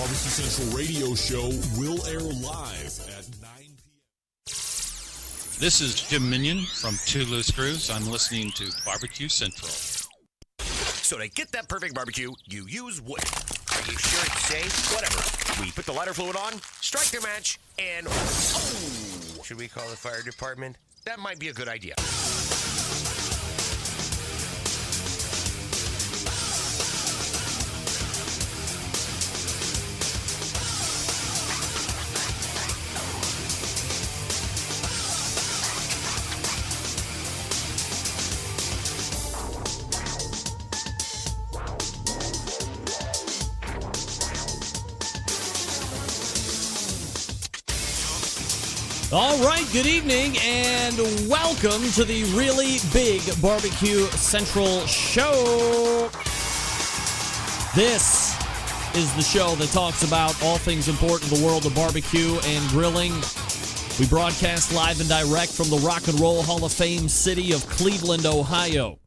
Barbecue Central radio show will air live at 9 p.m. This is Jim Minion from Two Loose Screws. I'm listening to Barbecue Central. So to get that perfect barbecue, you use wood. Are you sure it's safe? Whatever. We put the lighter fluid on, strike the match, and oh! Should we call the fire department? That might be a good idea. All right, good evening, and welcome to the Really Big Barbecue Central Show. This is the show that talks about all things important in the world of barbecue and grilling. We broadcast live and direct from the Rock and Roll Hall of Fame city of Cleveland, Ohio.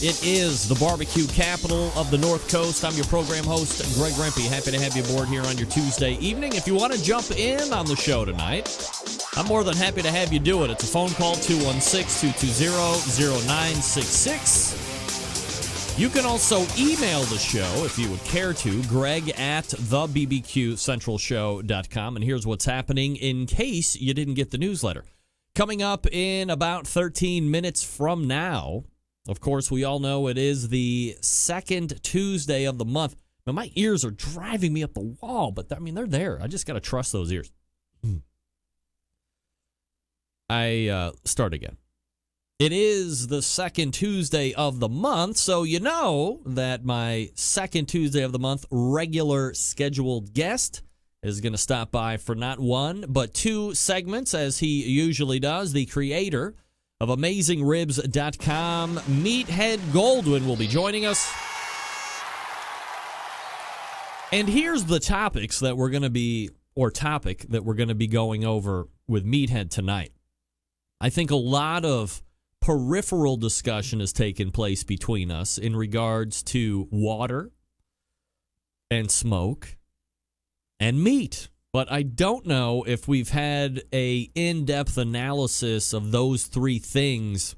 It is the barbecue capital of the North Coast. I'm your program host, Greg Rempe. Happy to have you aboard here on your Tuesday evening. If you want to jump in on the show tonight, I'm more than happy to have you do it. It's a phone call, 216-220-0966. You can also email the show if you would care to, greg@thebbqcentralshow.com. And here's what's happening in case you didn't get the newsletter. Coming up in about 13 minutes from now, of course, we all know it is the second Tuesday of the month. Now, my ears are driving me up the wall, but, I mean, they're there. I just got to trust those ears. I start again. It is the second Tuesday of the month, so you know that my second Tuesday of the month regular scheduled guest is going to stop by for not one, but two segments, as he usually does. The creator of AmazingRibs.com, Meathead Goldwyn, will be joining us. And here's the topics that we're going to be, or topic that we're going to be going over with Meathead tonight. I think a lot of peripheral discussion has taken place between us in regards to water and smoke and meat. But I don't know if we've had a in-depth analysis of those three things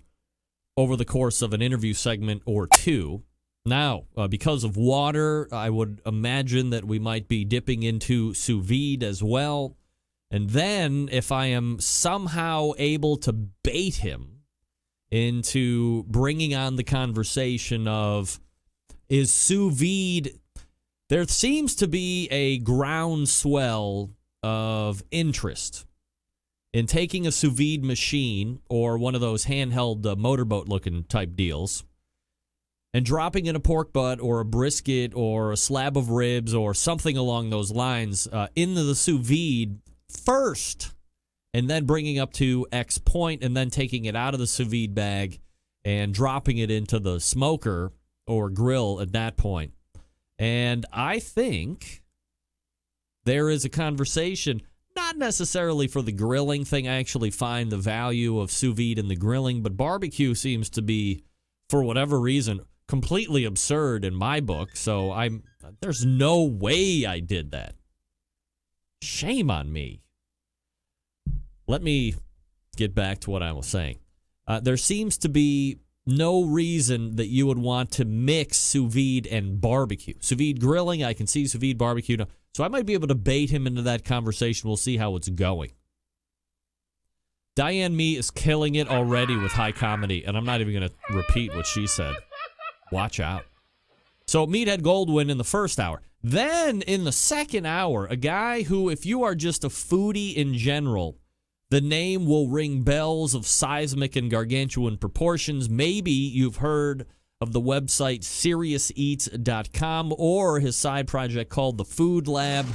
over the course of an interview segment or two. Now, because of water, I would imagine that we might be dipping into sous vide as well. And then, if I am somehow able to bait him into bringing on the conversation of, is sous vide, there seems to be a groundswell of interest in taking a sous vide machine or one of those handheld motorboat-looking type deals and dropping in a pork butt or a brisket or a slab of ribs or something along those lines into the sous vide first, and then bringing up to X point, and then taking it out of the sous vide bag and dropping it into the smoker or grill at that point. And I think there is a conversation, not necessarily for the grilling thing. I actually find the value of sous vide in the grilling, but barbecue seems to be, for whatever reason, completely absurd in my book. So there's no way I did that. Shame on me. Let me get back to what I was saying. There seems to be no reason that you would want to mix sous vide and barbecue. Sous vide grilling, I can see sous vide barbecue. So I might be able to bait him into that conversation. We'll see how it's going. Diane Me is killing it already with high comedy, and I'm not even going to repeat what she said. Watch out. So Meathead Goldwyn in the first hour. Then in the second hour, a guy who, if you are just a foodie in general, the name will ring bells of seismic and gargantuan proportions. Maybe you've heard of the website SeriousEats.com or his side project called The Food Lab.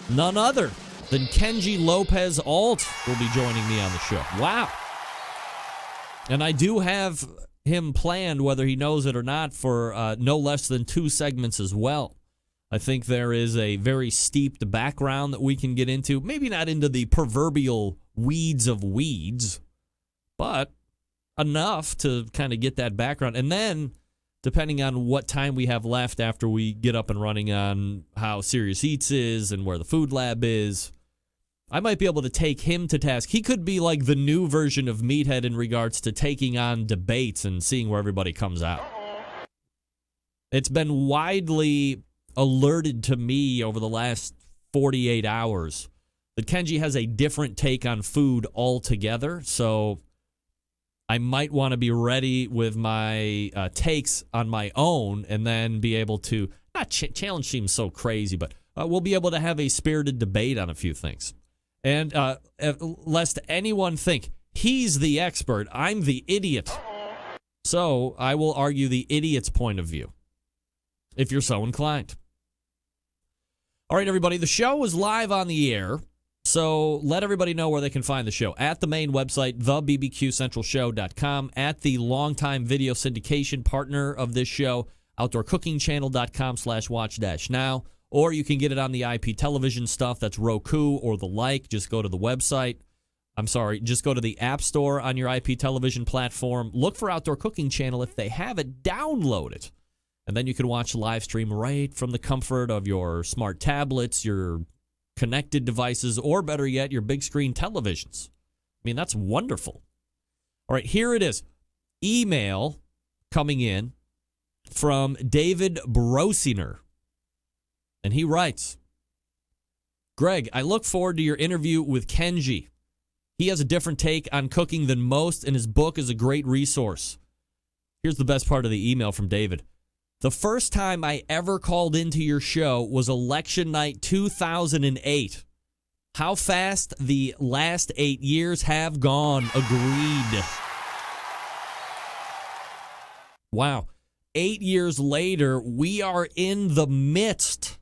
None other than Kenji Lopez-Alt will be joining me on the show. Wow. And I do have him planned, whether he knows it or not, for no less than two segments as well. I think there is a very steeped background that we can get into. Maybe not into the proverbial weeds of weeds, but enough to kind of get that background. And then depending on what time we have left after we get up and running on how Serious Eats is and where the food lab is, I might be able to take him to task. He could be like the new version of Meathead in regards to taking on debates and seeing where everybody comes out. It's been widely alerted to me over the last 48 hours that Kenji has a different take on food altogether, so I might want to be ready with my takes on my own and then be able to, not challenge seems so crazy, but we'll be able to have a spirited debate on a few things. And lest anyone think he's the expert, I'm the idiot. So I will argue the idiot's point of view, if you're so inclined. All right, everybody, the show is live on the air, so let everybody know where they can find the show. At the main website, thebbqcentralshow.com, at the longtime video syndication partner of this show, outdoorcookingchannel.com/watch-now, or you can get it on the IP television stuff, that's Roku or the like. Just go to the website. Just go to the App Store on your IP television platform. Look for Outdoor Cooking Channel. If they have it, download it. And then you can watch the live stream right from the comfort of your smart tablets, your connected devices, or better yet, your big screen televisions. I mean, that's wonderful. All right, here it is. Email coming in from David Brosiner. And he writes, Greg, I look forward to your interview with Kenji. He has a different take on cooking than most, and his book is a great resource. Here's the best part of the email from David. The first time I ever called into your show was election night 2008. How fast the last 8 years have gone. Agreed. Wow. 8 years later, we are in the midst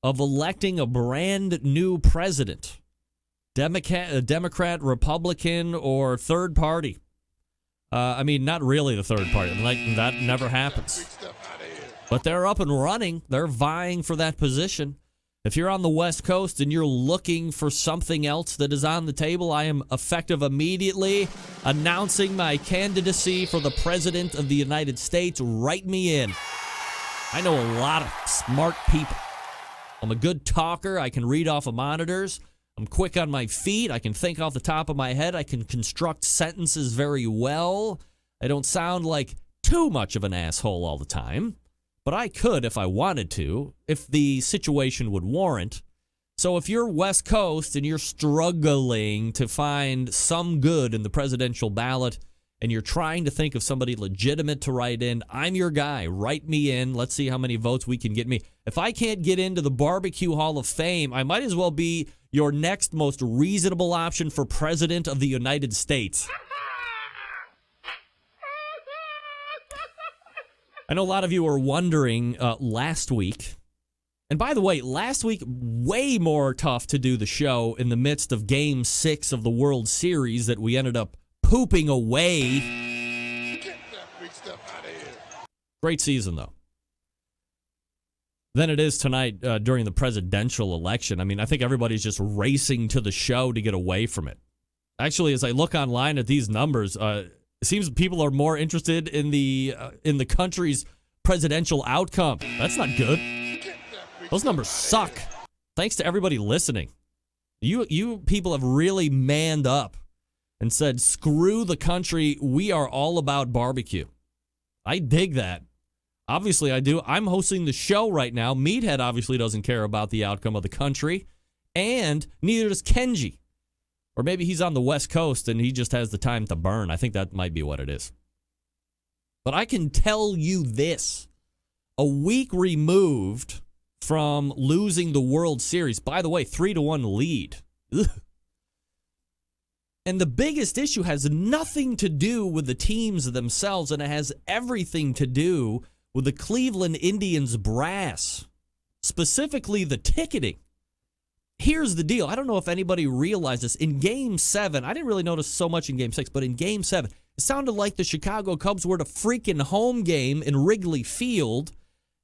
of electing a brand new president. Democrat, Republican, or third party. I mean, not really the third party. Like, that never happens. But they're up and running. They're vying for that position. If you're on the West Coast and you're looking for something else that is on the table, I am effective immediately announcing my candidacy for the President of the United States. Write me in. I know a lot of smart people. I'm a good talker. I can read off of monitors. I'm quick on my feet. I can think off the top of my head. I can construct sentences very well. I don't sound like too much of an asshole all the time. But I could if I wanted to, if the situation would warrant. So if you're West Coast and you're struggling to find some good in the presidential ballot and you're trying to think of somebody legitimate to write in, I'm your guy. Write me in. Let's see how many votes we can get me. If I can't get into the Barbecue Hall of Fame, I might as well be your next most reasonable option for President of the United States. I know a lot of you were wondering last week, and by the way, last week, way more tough to do the show in the midst of Game 6 of the World Series that we ended up pooping away. Get that big stuff out of here. Great season, though. Than it is tonight during the presidential election. I mean, I think everybody's just racing to the show to get away from it. Actually, as I look online at these numbers, it seems people are more interested in the country's presidential outcome. That's not good. Those numbers suck. Thanks to everybody listening. You people have really manned up and said, screw the country. We are all about barbecue. I dig that. Obviously, I do. I'm hosting the show right now. Meathead obviously doesn't care about the outcome of the country, and neither does Kenji. Or maybe he's on the West Coast and he just has the time to burn. I think that might be what it is. But I can tell you this. A week removed from losing the World Series. By the way, 3-1 lead. Ugh. And the biggest issue has nothing to do with the teams themselves, and it has everything to do with the Cleveland Indians brass. Specifically, the ticketing. Here's the deal. I don't know if anybody realized this. In Game 7, I didn't really notice so much in Game 6, but in Game 7, it sounded like the Chicago Cubs were at a freaking home game in Wrigley Field.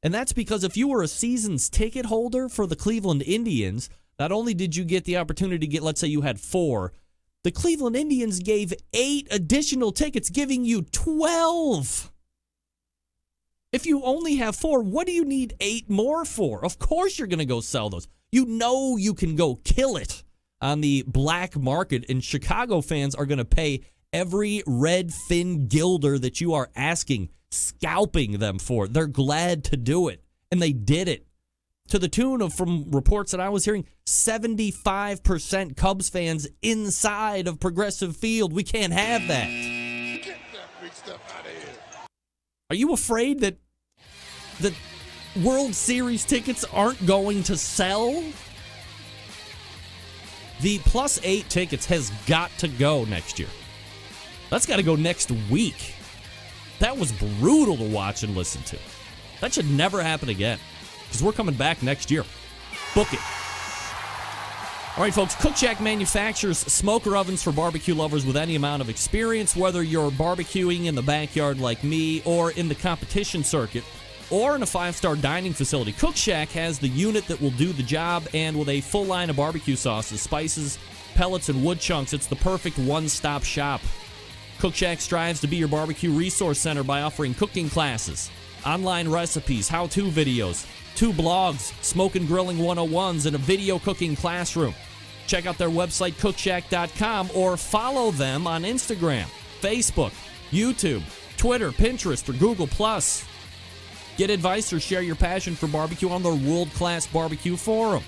And that's because if you were a season's ticket holder for the Cleveland Indians, not only did you get the opportunity to get, let's say you had 4, the Cleveland Indians gave 8 additional tickets, giving you 12. If you only have 4, what do you need 8 more for? Of course you're going to go sell those. You know you can go kill it on the black market, and Chicago fans are going to pay every red fin gilder that you are asking, scalping them for. They're glad to do it, and they did it. To the tune of, from reports that I was hearing, 75% Cubs fans inside of Progressive Field. We can't have that. Get that big stuff out of here. Are you afraid that the World Series tickets aren't going to sell? The +8 tickets has got to go next year. That's got to go next week. That was brutal to watch and listen to. That should never happen again, because we're coming back next year. Book it. All right, folks, Cook Shack manufactures smoker ovens for barbecue lovers with any amount of experience, whether you're barbecuing in the backyard like me or in the competition circuit or in a 5-star dining facility. Cook Shack has the unit that will do the job, and with a full line of barbecue sauces, spices, pellets, and wood chunks, it's the perfect one-stop shop. Cook Shack strives to be your barbecue resource center by offering cooking classes, online recipes, how-to videos, 2 blogs, smoke and grilling 101s, and a video cooking classroom. Check out their website, cookshack.com, or follow them on Instagram, Facebook, YouTube, Twitter, Pinterest, or Google+. Get advice or share your passion for barbecue on their world-class barbecue forum.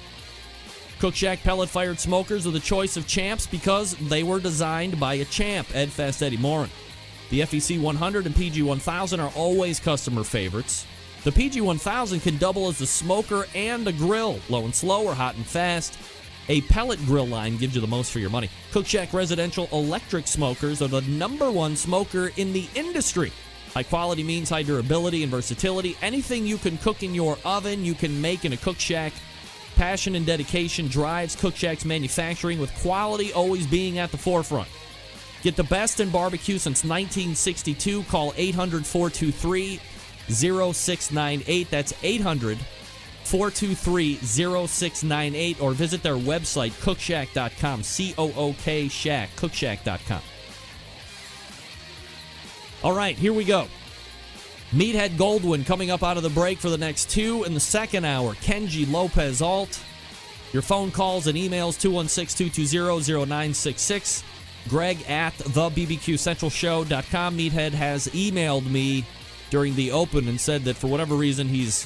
Cook Shack pellet-fired smokers are the choice of champs because they were designed by a champ, Ed Fast Eddie Morin. The FEC 100 and PG 1000 are always customer favorites. The PG 1000 can double as a smoker and a grill, low and slow or hot and fast. A pellet grill line gives you the most for your money. Cook Shack residential electric smokers are the #1 smoker in the industry. High quality means high durability and versatility. Anything you can cook in your oven, you can make in a Cook Shack. Passion and dedication drives Cook Shack's manufacturing, with quality always being at the forefront. Get the best in barbecue since 1962. Call 800-423-0698. That's 800-423-0698. Or visit their website, cookshack.com. C-O-O-K Shack, cookshack.com. All right, here we go. Meathead Goldwyn coming up out of the break for the next 2 in the second hour. Kenji Lopez-Alt. Your phone calls and emails, 216-220-0966. Greg at thebbqcentralshow.com. Meathead has emailed me during the open and said that for whatever reason he's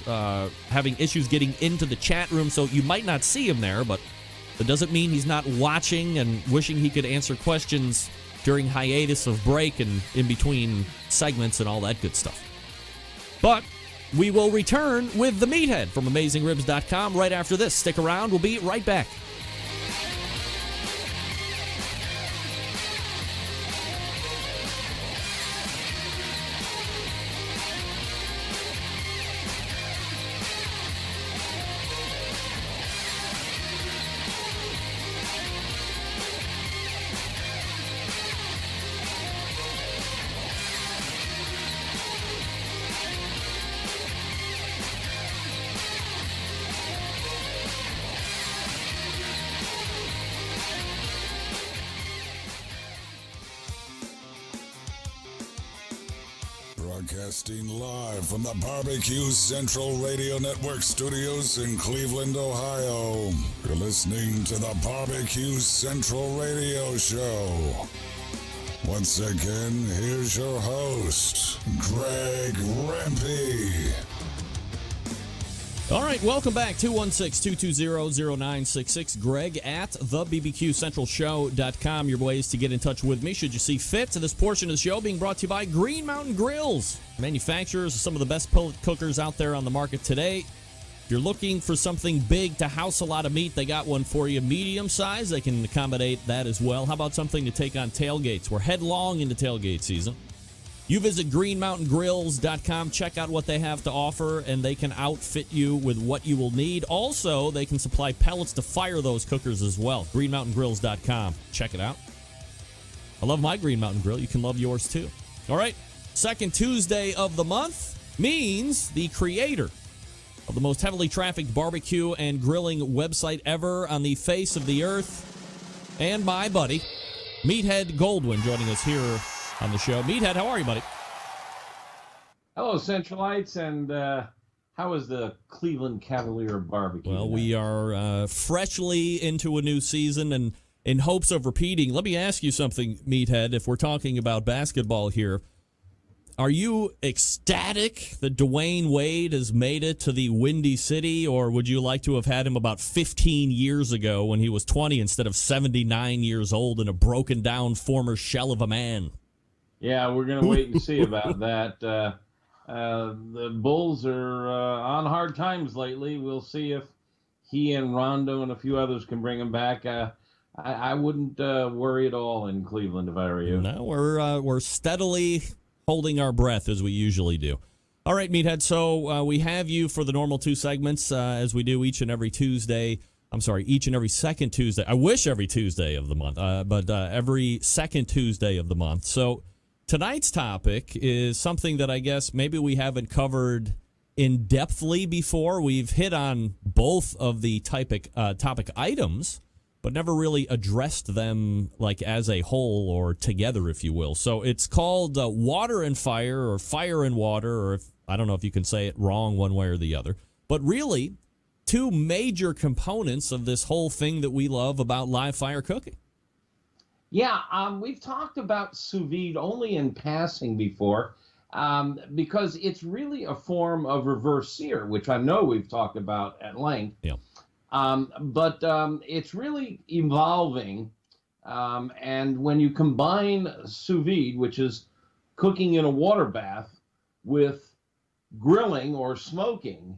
having issues getting into the chat room, so you might not see him there, but that doesn't mean he's not watching and wishing he could answer questions during hiatus of break and in between segments and all that good stuff. But we will return with the Meathead from AmazingRibs.com right after this. Stick around. We'll be right back. Broadcasting live from the Barbecue Central Radio Network studios in Cleveland, Ohio. You're listening to the Barbecue Central Radio Show. Once again, here's your host, Greg Rempe. All right, welcome back. 216-220-0966. Greg at thebbqcentralshow.com. Your ways to get in touch with me should you see fit. To this portion of the show being brought to you by Green Mountain Grills, manufacturers of some of the best pellet cookers out there on the market today. If you're looking for something big to house a lot of meat, they got one for you. Medium size, they can accommodate that as well. How about something to take on tailgates? We're headlong into tailgate season. You visit greenmountaingrills.com, check out what they have to offer, and they can outfit you with what you will need. Also, they can supply pellets to fire those cookers as well. greenmountaingrills.com. Check it out. I love my Green Mountain Grill. You can love yours too. All right, second Tuesday of the month means the creator of the most heavily trafficked barbecue and grilling website ever on the face of the earth, and my buddy, Meathead Goldwyn, joining us here on the show. Meathead, how are you, buddy? Hello, Centralites, and how is the Cleveland Cavalier barbecue? Well, tonight? we are freshly into a new season, and in hopes of repeating, let me ask you something, Meathead. If we're talking about basketball here, are you ecstatic that Dwayne Wade has made it to the Windy City, or would you like to have had him about 15 years ago when he was 20 instead of 79 years old and a broken-down former shell of a man? Yeah, we're going to wait and see about that. The Bulls are on hard times lately. We'll see if he and Rondo and a few others can bring him back. I wouldn't worry at all in Cleveland if I were you. No, we're steadily holding our breath as we usually do. All right, Meathead, so we have you for the normal two segments as we do each and every Tuesday. I'm sorry, each and every second Tuesday. I wish every Tuesday of the month, but every second Tuesday of the month. So tonight's topic is something that I guess maybe we haven't covered in-depthly before. We've hit on both of the topic items, but never really addressed them like as a whole or together, if you will. So it's called Water and Fire, or Fire and Water, or I don't know if you can say it wrong one way or the other. But really, two major components of this whole thing that we love about live fire cooking. Yeah, we've talked about sous vide only in passing before because it's really a form of reverse sear, which I know we've talked about at length. Yeah. But it's really evolving, and when you combine sous vide, which is cooking in a water bath, with grilling or smoking,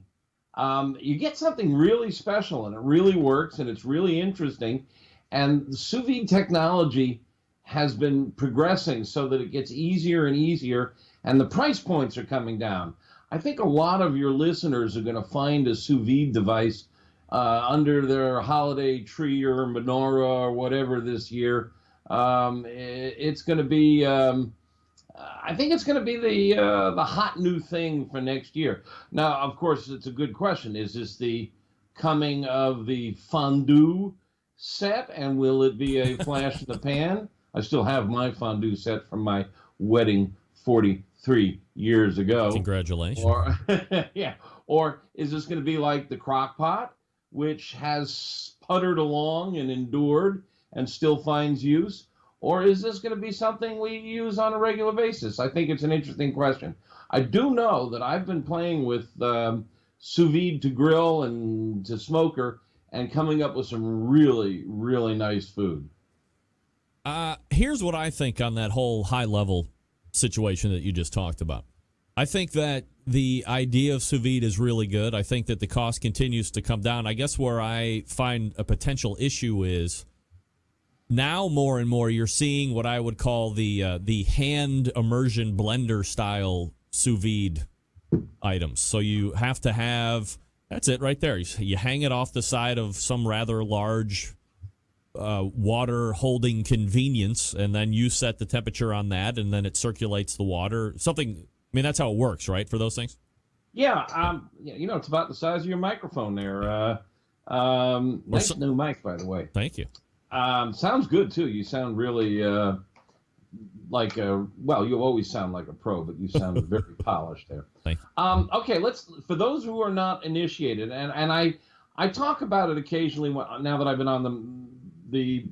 you get something really special, and it really works, and it's really interesting. And the sous vide technology has been progressing so that it gets easier and easier, and the price points are coming down. I think a lot of your listeners are going to find a sous vide device under their holiday tree or menorah or whatever this year. It's going to be, I think it's going to be the hot new thing for next year. Now, of course, it's a good question. Is this the coming of the fondue set, and will it be a flash in the pan? I still have my fondue set from my wedding 43 years ago. Congratulations. Or, yeah. Or is this going to be like the crock pot, which has sputtered along and endured and still finds use? Or is this going to be something we use on a regular basis? I think it's an interesting question. I do know that I've been playing with sous vide to grill and to smoker and coming up with some really, really nice food. Here's what I think on that whole high-level situation that you just talked about. I think that the idea of sous vide is really good. I think that the cost continues to come down. I guess where I find a potential issue is now more and more you're seeing what I would call the hand immersion blender style sous vide items. So you have to have, that's it right there. You hang it off the side of some rather large water holding convenience, and then you set the temperature on that, and then it circulates the water. Something, I mean, that's how it works, right, for those things? Yeah, you know, it's about the size of your microphone there. Nice new mic, by the way. Thank you. Sounds good, too. You sound really like a, well, you always sound like a pro, but you sound very polished there. Thank you. Okay, for those who are not initiated, and I talk about it occasionally now that I've been on the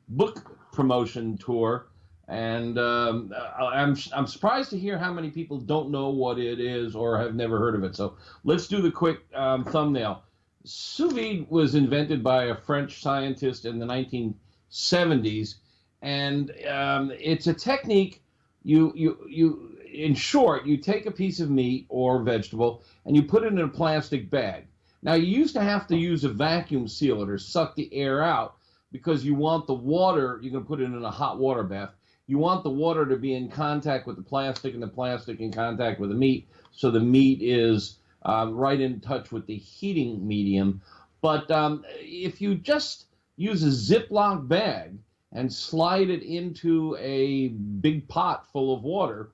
book promotion tour, and I'm surprised to hear how many people don't know what it is or have never heard of it. So let's do the quick thumbnail. Sous vide was invented by a French scientist in the 1970s, and it's a technique. You in short, you take a piece of meat or vegetable and you put it in a plastic bag. Now, you used to have to use a vacuum sealer to suck the air out because you want the water, you're going to put it in a hot water bath, you want the water to be in contact with the plastic and the plastic in contact with the meat, so the meat is right in touch with the heating medium. But if you just use a Ziploc bag and slide it into a big pot full of water,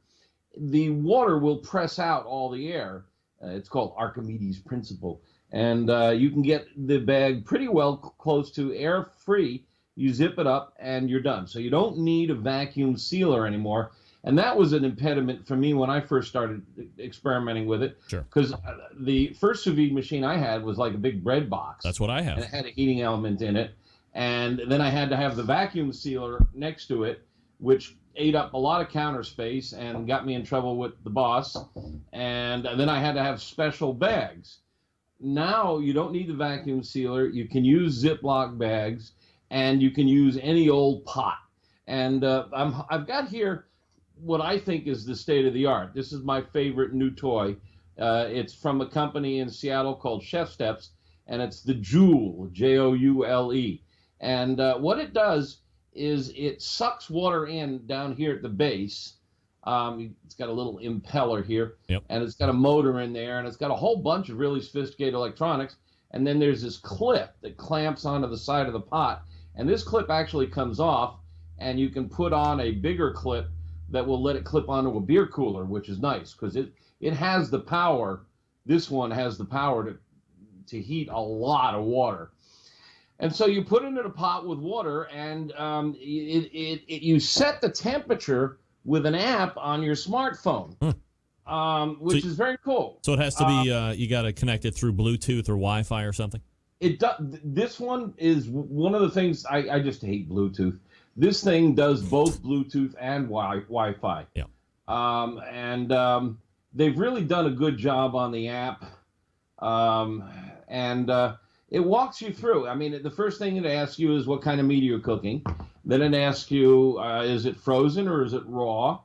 the water will press out all the air. It's called Archimedes' principle. And you can get the bag pretty well close to air-free. You zip it up, and you're done. So you don't need a vacuum sealer anymore. And that was an impediment for me when I first started experimenting with it. Sure. Because the first sous vide machine I had was like a big bread box. That's what I have. And it had a heating element in it. And then I had to have the vacuum sealer next to it, which ate up a lot of counter space and got me in trouble with the boss. And then I had to have special bags. Now you don't need the vacuum sealer. You can use Ziploc bags, and you can use any old pot. And I've got here what I think is the state of the art. This is my favorite new toy. It's from a company in Seattle called Chef Steps, and it's the Joule, Joule. And what it does is it sucks water in down here at the base. It's got a little impeller here, yep. And it's got a motor in there, and it's got a whole bunch of really sophisticated electronics. And then there's this clip that clamps onto the side of the pot, and this clip actually comes off, and you can put on a bigger clip that will let it clip onto a beer cooler, which is nice because it has the power. This one has the power to heat a lot of water. And so you put it in a pot with water, and you set the temperature with an app on your smartphone, which is very cool. So it has to be, you got to connect it through Bluetooth or Wi-Fi or something? It does. This one is one of the things I just hate Bluetooth. This thing does both Bluetooth and Wi-Fi. Yeah. And they've really done a good job on the app. It walks you through. I mean, the first thing it asks you is what kind of meat you're cooking. Then it asks you, is it frozen or is it raw?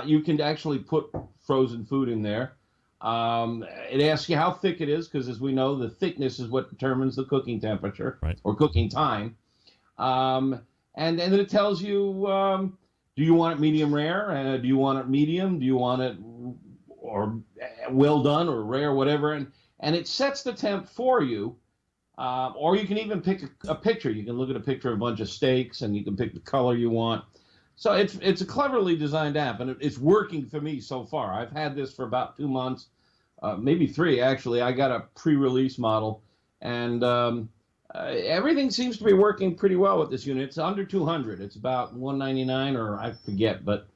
You can actually put frozen food in there. It asks you how thick it is, because as we know, the thickness is what determines the cooking temperature, right, or cooking time. And then it tells you, do you want it medium rare? Do you want it medium? Do you want it or well done or rare, whatever? And it sets the temp for you. Or you can even pick a picture. You can look at a picture of a bunch of steaks, and you can pick the color you want. So it's a cleverly designed app, and it's working for me so far. I've had this for about 2 months, maybe 3 actually. I got a pre-release model, and everything seems to be working pretty well with this unit. It's under $200. It's about $199, or I forget, but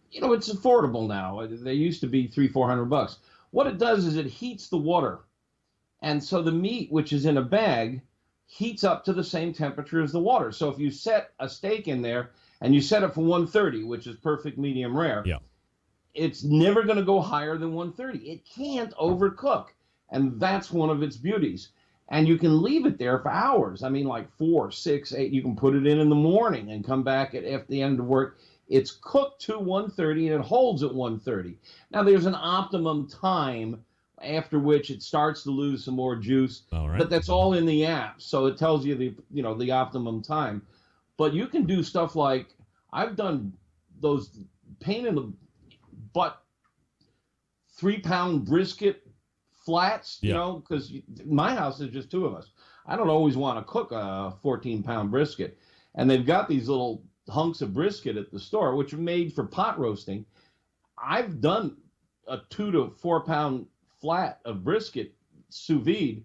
it's affordable now. They used to be $300-400. What it does is it heats the water. And so the meat, which is in a bag, heats up to the same temperature as the water. So if you set a steak in there and you set it for 130, which is perfect medium rare, yeah, it's never going to go higher than 130. It can't overcook. And that's one of its beauties. And you can leave it there for hours. I mean, like 4, 6, 8. You can put it in the morning and come back at the end of work. It's cooked to 130, and it holds at 130. Now, there's an optimum time after which it starts to lose some more juice. All right. But that's all in the app, so it tells you the optimum time. But you can do stuff like, I've done those pain in the butt 3-pound brisket flats, because my house is just 2 of us. I don't always want to cook a 14-pound brisket, and they've got these little hunks of brisket at the store, which are made for pot roasting. I've done a 2 to 4 pound flat of brisket sous vide,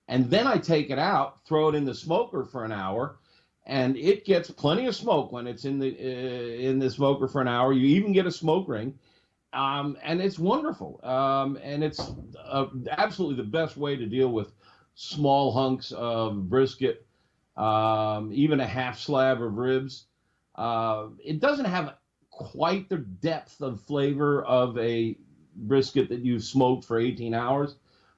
and then I take it out, throw it in the smoker for an hour, and it gets plenty of smoke when it's in the smoker for an hour. You even get a smoke ring, and it's wonderful. And it's absolutely the best way to deal with small hunks of brisket, even a half slab of ribs. It doesn't have quite the depth of flavor of a brisket that you've smoked for 18 hours,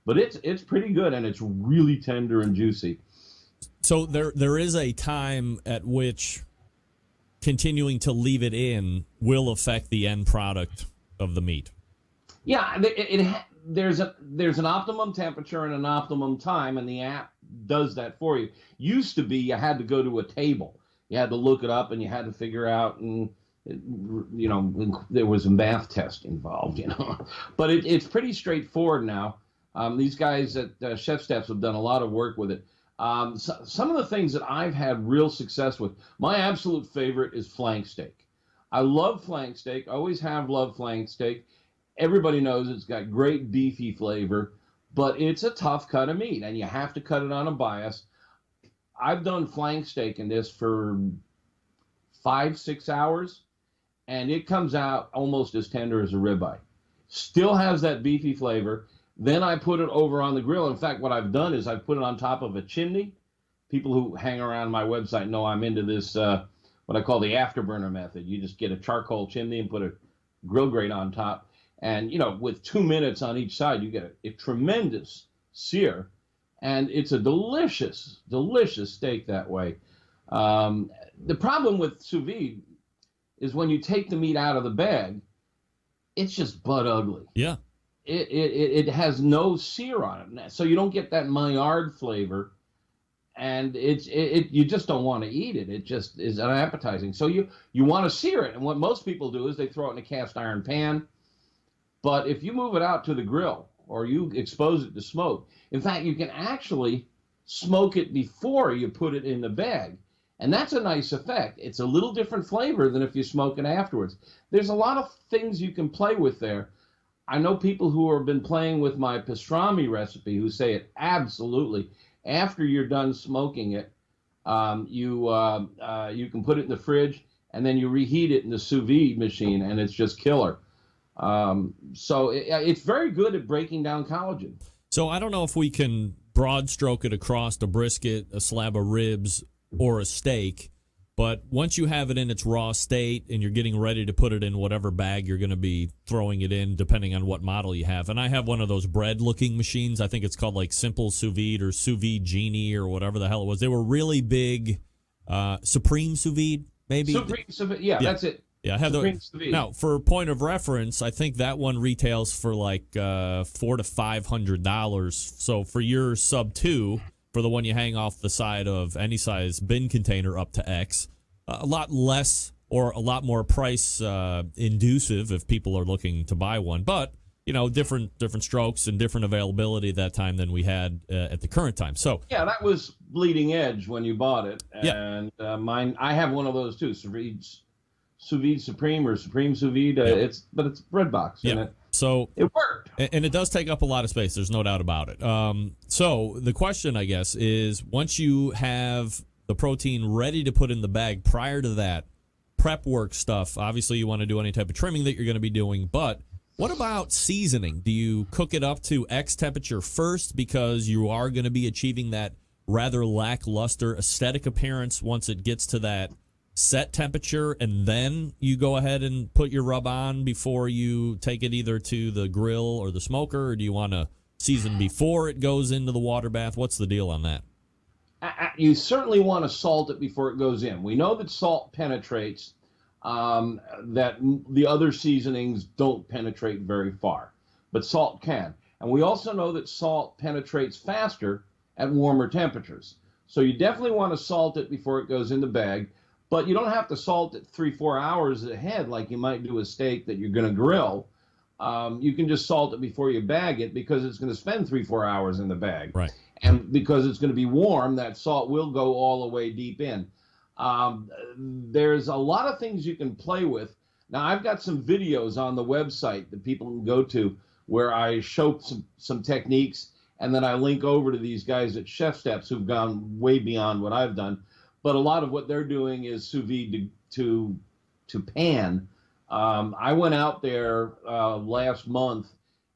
but it's pretty good, and it's really tender and juicy. So there is a time at which continuing to leave it in will affect the end product of the meat. Yeah, there's an optimum temperature and an optimum time, and the app does that for you. Used to be you had to go to a table. You had to look it up, and you had to figure out, and there was a math test involved, But it's pretty straightforward now. These guys at Chef Steps have done a lot of work with it. Some of the things that I've had real success with, my absolute favorite is flank steak. I love flank steak, always have loved flank steak. Everybody knows it's got great beefy flavor, but it's a tough cut of meat, and you have to cut it on a bias. I've done flank steak in this for 5-6 hours, and it comes out almost as tender as a ribeye. Still has that beefy flavor. Then I put it over on the grill. In fact, what I've done is I've put it on top of a chimney. People who hang around my website know I'm into this, what I call the afterburner method. You just get a charcoal chimney and put a grill grate on top. And, with 2 minutes on each side, you get a tremendous sear. And it's a delicious, delicious steak that way. The problem with sous vide is when you take the meat out of the bag, it's just butt ugly. Yeah. It has no sear on it. So you don't get that Maillard flavor. And you just don't want to eat it. It just is unappetizing. So you want to sear it. And what most people do is they throw it in a cast iron pan. But if you move it out to the grill or you expose it to smoke, in fact, you can actually smoke it before you put it in the bag. And that's a nice effect. It's a little different flavor than if you smoke it afterwards. There's a lot of things you can play with there. I know people who have been playing with my pastrami recipe who say it absolutely. After you're done smoking it, you can put it in the fridge and then you reheat it in the sous vide machine, and it's just killer. So it's very good at breaking down collagen. So I don't know if we can broad stroke it across a brisket, a slab of ribs, or a steak, but once you have it in its raw state and you're getting ready to put it in whatever bag you're going to be throwing it in, depending on what model you have. And I have one of those bread-looking machines. I think it's called like Simple Sous Vide or Sous Vide Genie or whatever the hell it was. They were really big. Supreme Sous Vide, maybe? Supreme Sous Vide, yeah, that's it. Yeah, I have those. Now, for point of reference, I think that one retails for like $400 to $500. So for your sub 2, for the one you hang off the side of any size bin container up to X, a lot less or a lot more price inducive if people are looking to buy one. But different strokes and different availability at that time than we had at the current time. So yeah, that was bleeding edge when you bought it, and mine. I have one of those too. Sous Vide Supreme or Supreme Sous Vide. It's bread box. Yeah. So it worked. And it does take up a lot of space. There's no doubt about it. So the question, I guess, is once you have the protein ready to put in the bag, prior to that, prep work stuff, obviously you want to do any type of trimming that you're going to be doing, but what about seasoning? Do you cook it up to X temperature first because you are going to be achieving that rather lackluster aesthetic appearance once it gets to that set temperature, and then you go ahead and put your rub on before you take it either to the grill or the smoker, or do you want to season before it goes into the water bath? What's the deal on that? You certainly want to salt it before it goes in. We know that salt penetrates, that the other seasonings don't penetrate very far, but salt can. And we also know that salt penetrates faster at warmer temperatures. So you definitely want to salt it before it goes in the bag. But you don't have to salt it 3-4 hours ahead like you might do a steak that you're going to grill. You can just salt it before you bag it because it's going to spend 3-4 hours in the bag. Right. And because it's going to be warm, that salt will go all the way deep in. There's a lot of things you can play with. Now, I've got some videos on the website that people can go to where I show some techniques, and then I link over to these guys at Chef Steps who've gone way beyond what I've done. But a lot of what they're doing is sous vide to pan. I went out there last month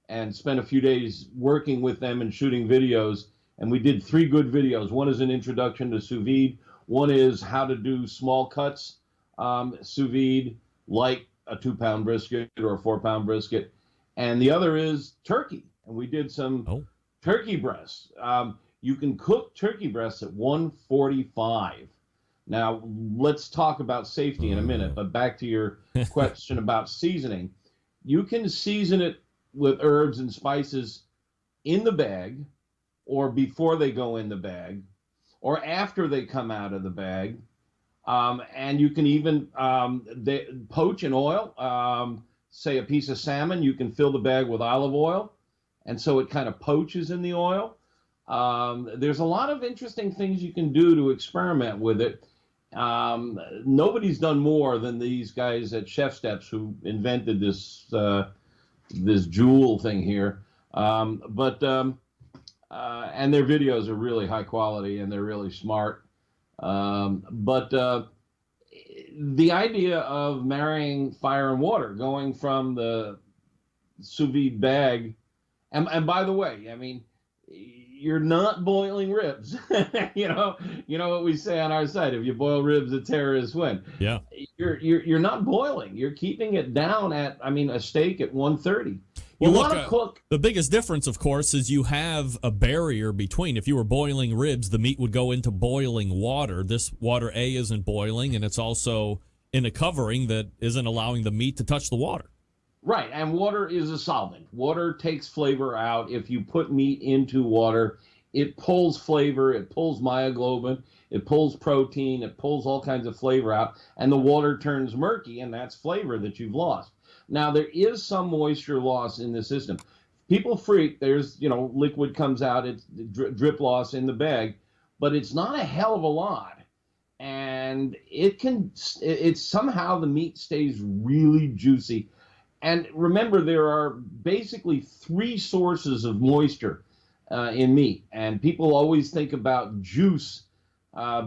and spent a few days working with them and shooting videos, and we did 3 good videos. One is an introduction to sous vide. One is how to do small cuts sous vide, like a 2-pound brisket or a 4-pound brisket. And the other is turkey, and we did some turkey breasts. You can cook turkey breasts at 145. Now, let's talk about safety in a minute, but back to your question about seasoning. You can season it with herbs and spices in the bag, or before they go in the bag, or after they come out of the bag. And you can even poach in oil. Say a piece of salmon, you can fill the bag with olive oil, and so it kind of poaches in the oil. There's a lot of interesting things you can do to experiment with it. Nobody's done more than these guys at Chef Steps who invented this jewel thing here. And their videos are really high quality and they're really smart. But the idea of marrying fire and water, going from the sous vide bag, and by the way, I mean, you're not boiling ribs. you know what we say on our side: if you boil ribs, the terrorists win. Yeah, you're not boiling. You're keeping it down at, I mean, a steak at 130. You want to cook. The biggest difference, of course, is you have a barrier between. If you were boiling ribs, the meat would go into boiling water. This water, A, isn't boiling, and it's also in a covering that isn't allowing the meat to touch the water. Right, and water is a solvent. Water takes flavor out. If you put meat into water, it pulls flavor, it pulls myoglobin, it pulls protein, it pulls all kinds of flavor out, and the water turns murky, and that's flavor that you've lost. Now, there is some moisture loss in the system. People freak. There's, liquid comes out. It's drip loss in the bag, but it's not a hell of a lot. And it's somehow the meat stays really juicy. And remember, there are basically 3 sources of moisture in meat. And people always think about juice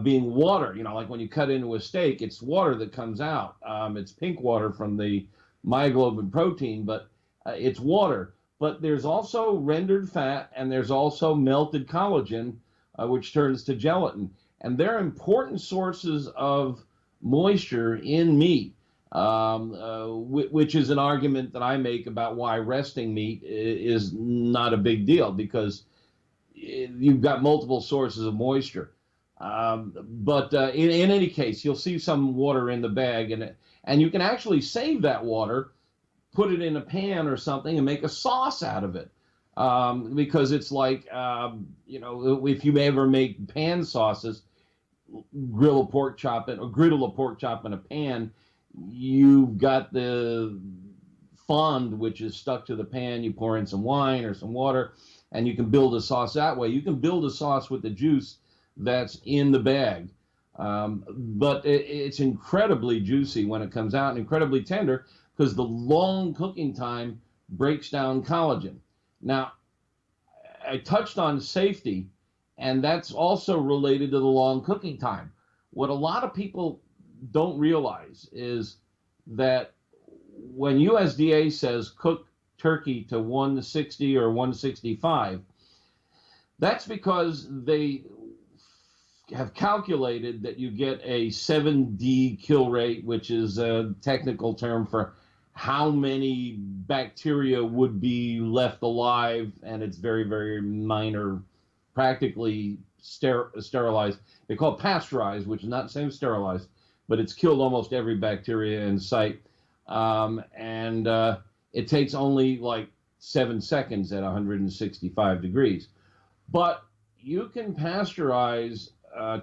being water. Like when you cut into a steak, it's water that comes out. It's pink water from the myoglobin protein, but it's water. But there's also rendered fat, and there's also melted collagen, which turns to gelatin. And they're important sources of moisture in meat, which is an argument that I make about why resting meat is not a big deal, because you've got multiple sources of moisture. But in any case, you'll see some water in the bag, and you can actually save that water, put it in a pan or something, and make a sauce out of it. Because it's like, if you ever make pan sauces, griddle a pork chop in a pan, you've got the fond, which is stuck to the pan. You pour in some wine or some water, and you can build a sauce that way. You can build a sauce with the juice that's in the bag. But it's incredibly juicy when it comes out, and incredibly tender, because the long cooking time breaks down collagen. Now, I touched on safety, and that's also related to the long cooking time. What a lot of people don't realize is that when USDA says cook turkey to 160 or 165, that's because they have calculated that you get a 7D kill rate, which is a technical term for how many bacteria would be left alive, and it's very, very minor, practically sterilized. They call it pasteurized, which is not the same as sterilized, but it's killed almost every bacteria in sight. And it takes only like 7 seconds at 165 degrees. But you can pasteurize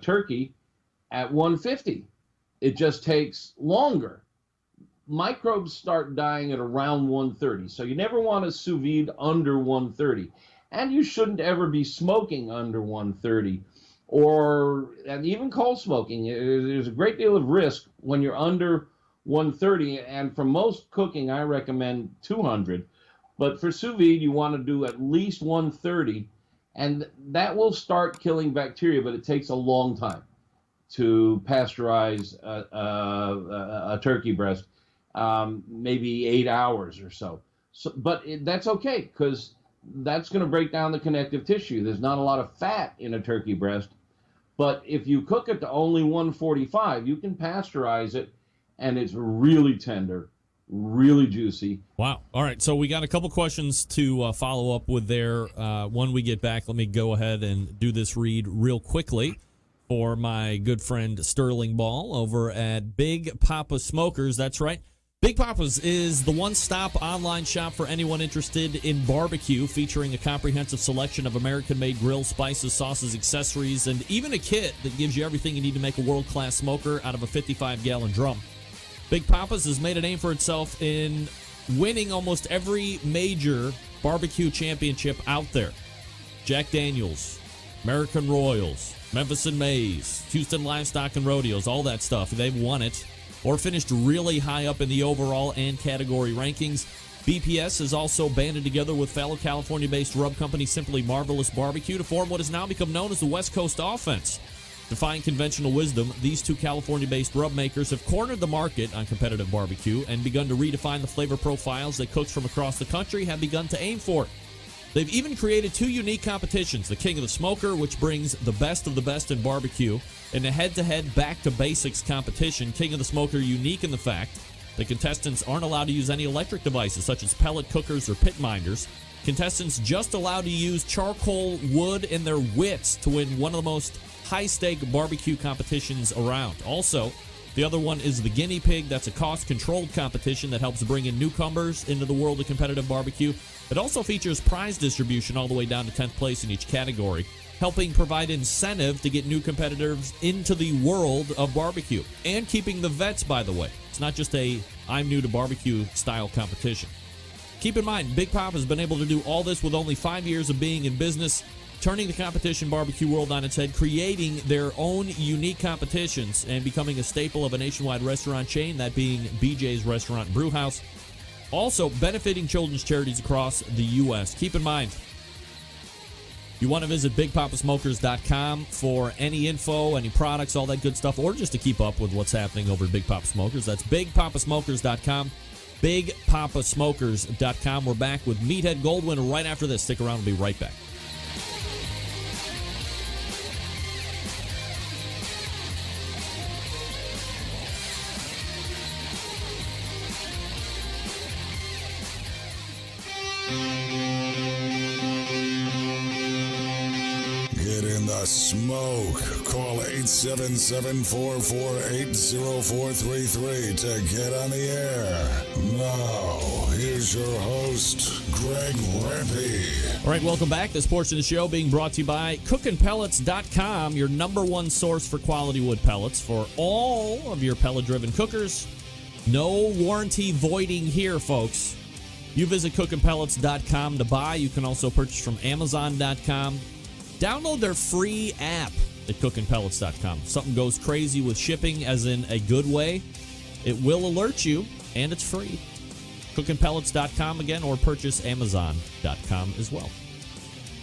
turkey at 150. It just takes longer. Microbes start dying at around 130. So you never want to sous vide under 130. And you shouldn't ever be smoking under 130. And even cold smoking. There's a great deal of risk when you're under 130. And for most cooking, I recommend 200. But for sous vide, you want to do at least 130. And that will start killing bacteria, but it takes a long time to pasteurize a turkey breast, maybe 8 hours or so. But that's okay, because that's going to break down the connective tissue. There's not a lot of fat in a turkey breast, but if you cook it to only 145, you can pasteurize it, and it's really tender, really juicy. Wow. All right, so we got a couple questions to follow up with there. When we get back, let me go ahead and do this read real quickly for my good friend Sterling Ball over at Big Papa Smokers. That's right. Big Papa's is the one-stop online shop for anyone interested in barbecue, featuring a comprehensive selection of American-made grills, spices, sauces, accessories, and even a kit that gives you everything you need to make a world-class smoker out of a 55-gallon drum. Big Papa's has made a name for itself in winning almost every major barbecue championship out there. Jack Daniels, American Royals, Memphis and Mays, Houston Livestock and Rodeos, all that stuff. They've won it or finished really high up in the overall and category rankings. BPS has also banded together with fellow California-based rub company Simply Marvelous Barbecue to form what has now become known as the West Coast Offense. Defying conventional wisdom, these two California-based rub makers have cornered the market on competitive barbecue and begun to redefine the flavor profiles that cooks from across the country have begun to aim for. They've even created two unique competitions, the King of the Smoker, which brings the best of the best in barbecue, and a head-to-head back-to-basics competition, King of the Smoker unique in the fact that contestants aren't allowed to use any electric devices such as pellet cookers or pit minders. Contestants just allowed to use charcoal, wood, and their wits to win one of the most high-stake barbecue competitions around. Also, the other one is the Guinea Pig. That's a cost-controlled competition that helps bring in newcomers into the world of competitive barbecue. It also features prize distribution all the way down to 10th place in each category, helping provide incentive to get new competitors into the world of barbecue. And keeping the vets, by the way. It's not just a I'm new to barbecue style competition. Keep in mind, Big Pop has been able to do all this with only 5 years of being in business, turning the competition barbecue world on its head, creating their own unique competitions, and becoming a staple of a nationwide restaurant chain, that being BJ's Restaurant Brewhouse. Also benefiting children's charities across the U.S. Keep in mind, you want to visit BigPapaSmokers.com for any info, any products, all that good stuff, or just to keep up with what's happening over at Big Papa Smokers. That's BigPapaSmokers.com. BigPapaSmokers.com. We're back with Meathead Goldwyn right after this. Stick around. We'll be right back. Get in the smoke. Call 877-448-0433 to get on the air. Now, here's your host, Greg Rempe. All right, welcome back. This portion of the show being brought to you by CookinPellets.com, your number one source for quality wood pellets for all of your pellet-driven cookers. No warranty voiding here, folks. You visit CookinPellets.com to buy. You can also purchase from Amazon.com. Download their free app at CookinPellets.com. If something goes crazy with shipping, as in a good way, it will alert you, and it's free. CookinPellets.com again, or purchase Amazon.com as well.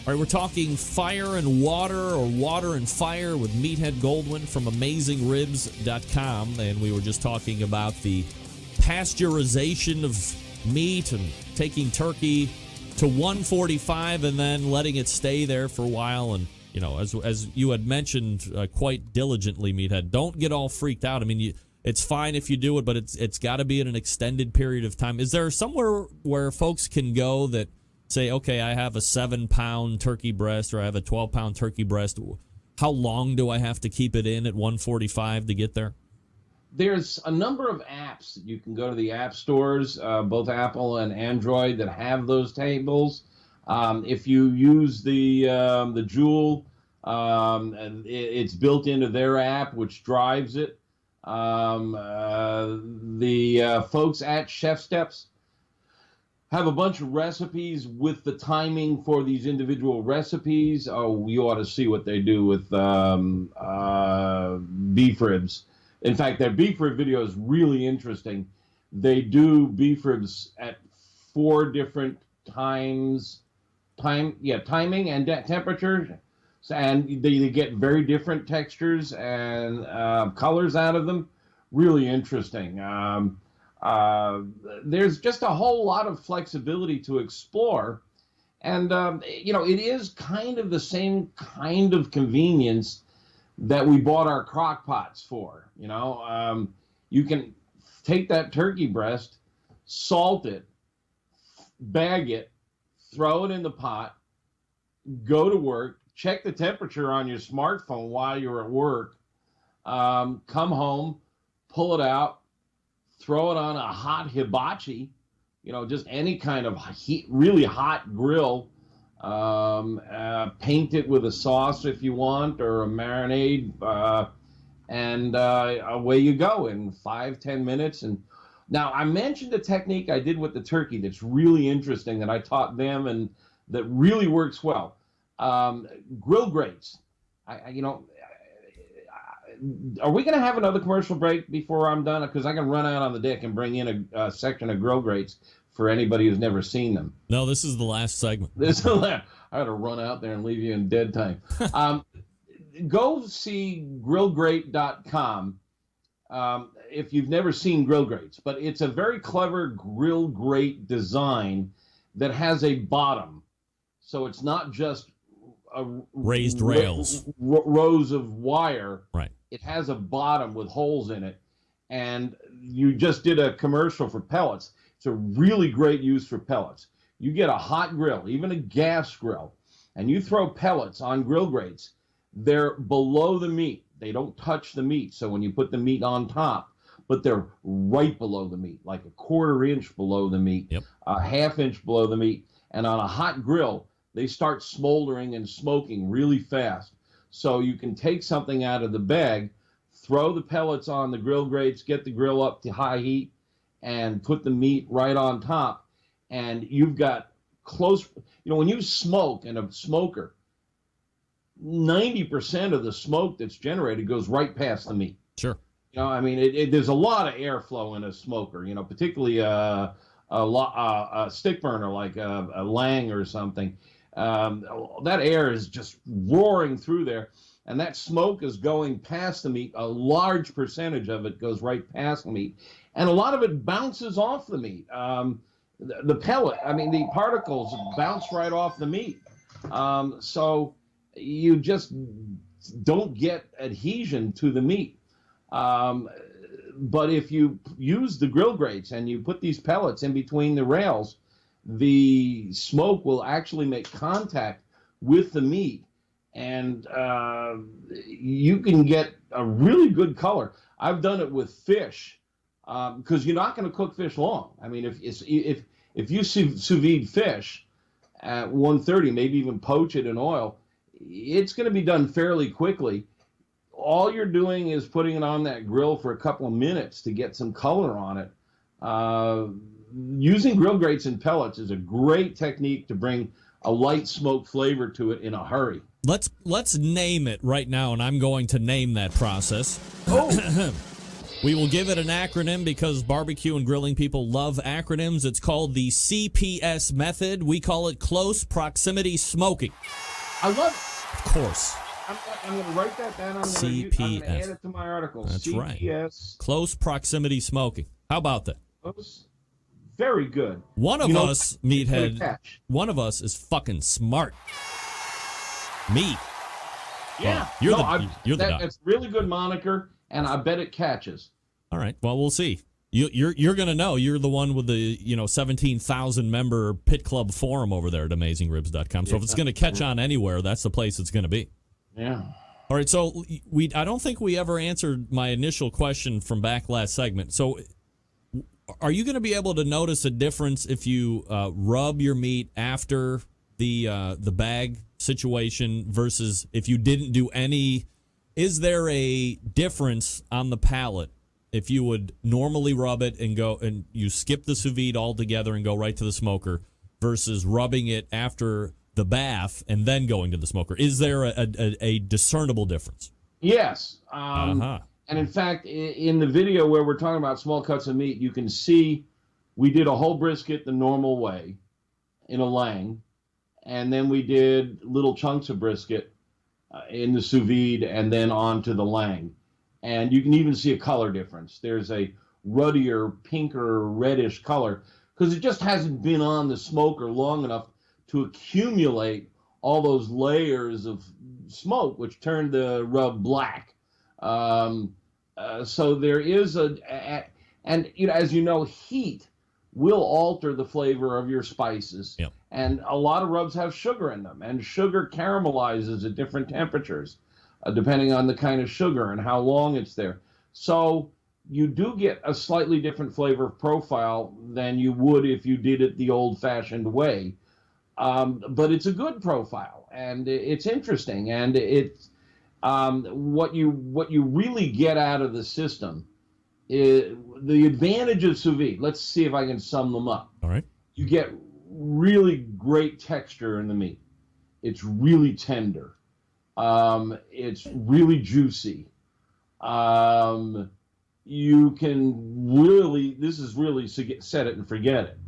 All right, we're talking fire and water, or water and fire, with Meathead Goldwyn from AmazingRibs.com, and we were just talking about the pasteurization of meat and taking turkey to 145 and then letting it stay there for a while. And, you know, as you had mentioned quite diligently, Meathead, don't get all freaked out. I mean, it's fine if you do it, but it's got to be in an extended period of time. Is there somewhere where folks can go that say, okay, I have a 7-pound turkey breast or I have a 12-pound turkey breast? How long do I have to keep it in at 145 to get there? There's a number of apps that you can go to the app stores, both Apple and Android, that have those tables. If you use the Joule, it's built into their app, which drives it. The folks at Chef Steps have a bunch of recipes with the timing for these individual recipes. Oh, you ought to see what they do with beef ribs. In fact, their beef rib video is really interesting. They do beef ribs at 4 different timing and temperature, and they get very different textures and colors out of them. Really interesting. There's just a whole lot of flexibility to explore, and it is kind of the same kind of convenience that we bought our crock pots for. You can take that turkey breast, salt it, bag it, throw it in the pot, go to work, check the temperature on your smartphone while you're at work, come home, pull it out, throw it on a hot hibachi, just any kind of really hot grill. Paint it with a sauce if you want, or a marinade, and away you go in 5-10 minutes. And now, I mentioned a technique I did with the turkey that's really interesting that I taught them and that really works well. Grill grates. Are we going to have another commercial break before I'm done? Because I can run out on the deck and bring in a section of grill grates for anybody who's never seen them. No, this is the last segment. I got to run out there and leave you in dead time. go see grillgrate.com if you've never seen grill grates, but it's a very clever grill grate design that has a bottom. So it's not just raised rails, rows of wire. Right. It has a bottom with holes in it. And you just did a commercial for pellets. It's a really great use for pellets. You get a hot grill, even a gas grill, and you throw pellets on grill grates. They're below the meat. They don't touch the meat. So when you put the meat on top, but they're right below the meat, like a 1/4 inch below the meat, a 1/2 inch below the meat. And on a hot grill, they start smoldering and smoking really fast. So you can take something out of the bag, throw the pellets on the grill grates, get the grill up to high heat, and put the meat right on top. And you've got close, when you smoke in a smoker, 90% of the smoke that's generated goes right past the meat. Sure. There's a lot of airflow in a smoker, particularly a stick burner like a Lang or something. That air is just roaring through there, and that smoke is going past the meat. A large percentage of it goes right past the meat, and a lot of it bounces off the meat. The pellet, the particles bounce right off the meat. So you just don't get adhesion to the meat. But if you use the grill grates and you put these pellets in between the rails, the smoke will actually make contact with the meat, and you can get a really good color. I've done it with fish, because you're not going to cook fish long. If you sous vide fish at 130, maybe even poach it in oil, it's going to be done fairly quickly. All you're doing is putting it on that grill for a couple of minutes to get some color on it. Using grill grates and pellets is a great technique to bring a light smoke flavor to it in a hurry. Let's name it right now, and I'm going to name that process. Oh. We will give it an acronym because barbecue and grilling people love acronyms. It's called the CPS method. We call it close proximity smoking. I love it. Of course. I'm going to write that down. I'm going to add it to my article. That's CPS. Right. Close proximity smoking. How about that? Very good. One of us, Meathead, one of us is fucking smart. Me. Yeah. Well, you're the guy. That's really good moniker, and I bet it catches. All right. Well, we'll see. You're going to know. You're the one with the 17,000 member Pit Club forum over there at AmazingRibs.com. So if it's going to catch on anywhere, that's the place it's going to be. Yeah. All right. So I don't think we ever answered my initial question from back last segment. So are you going to be able to notice a difference if you rub your meat after the bag situation versus if you didn't do any? Is there a difference on the palate if you would normally rub it and go and you skip the sous vide altogether and go right to the smoker versus rubbing it after the bath and then going to the smoker? Is there a discernible difference? Yes. And in fact, in the video where we're talking about small cuts of meat, you can see we did a whole brisket the normal way in a Lang, and then we did little chunks of brisket in the sous vide and then onto the Lang. And you can even see a color difference. There's a ruddier, pinker, reddish color because it just hasn't been on the smoker long enough to accumulate all those layers of smoke, which turned the rub black. So there is and as you know, heat will alter the flavor of your spices. Yep. And a lot of rubs have sugar in them, and sugar caramelizes at different temperatures, depending on the kind of sugar and how long it's there. So you do get a slightly different flavor profile than you would if you did it the old-fashioned way. But it's a good profile, and it's interesting, and it's what you really get out of the system is the advantage of sous vide. Let's see if I can sum them up. All right. You get really great texture in the meat. It's really tender. It's really juicy. You can really, this is really set it and forget it.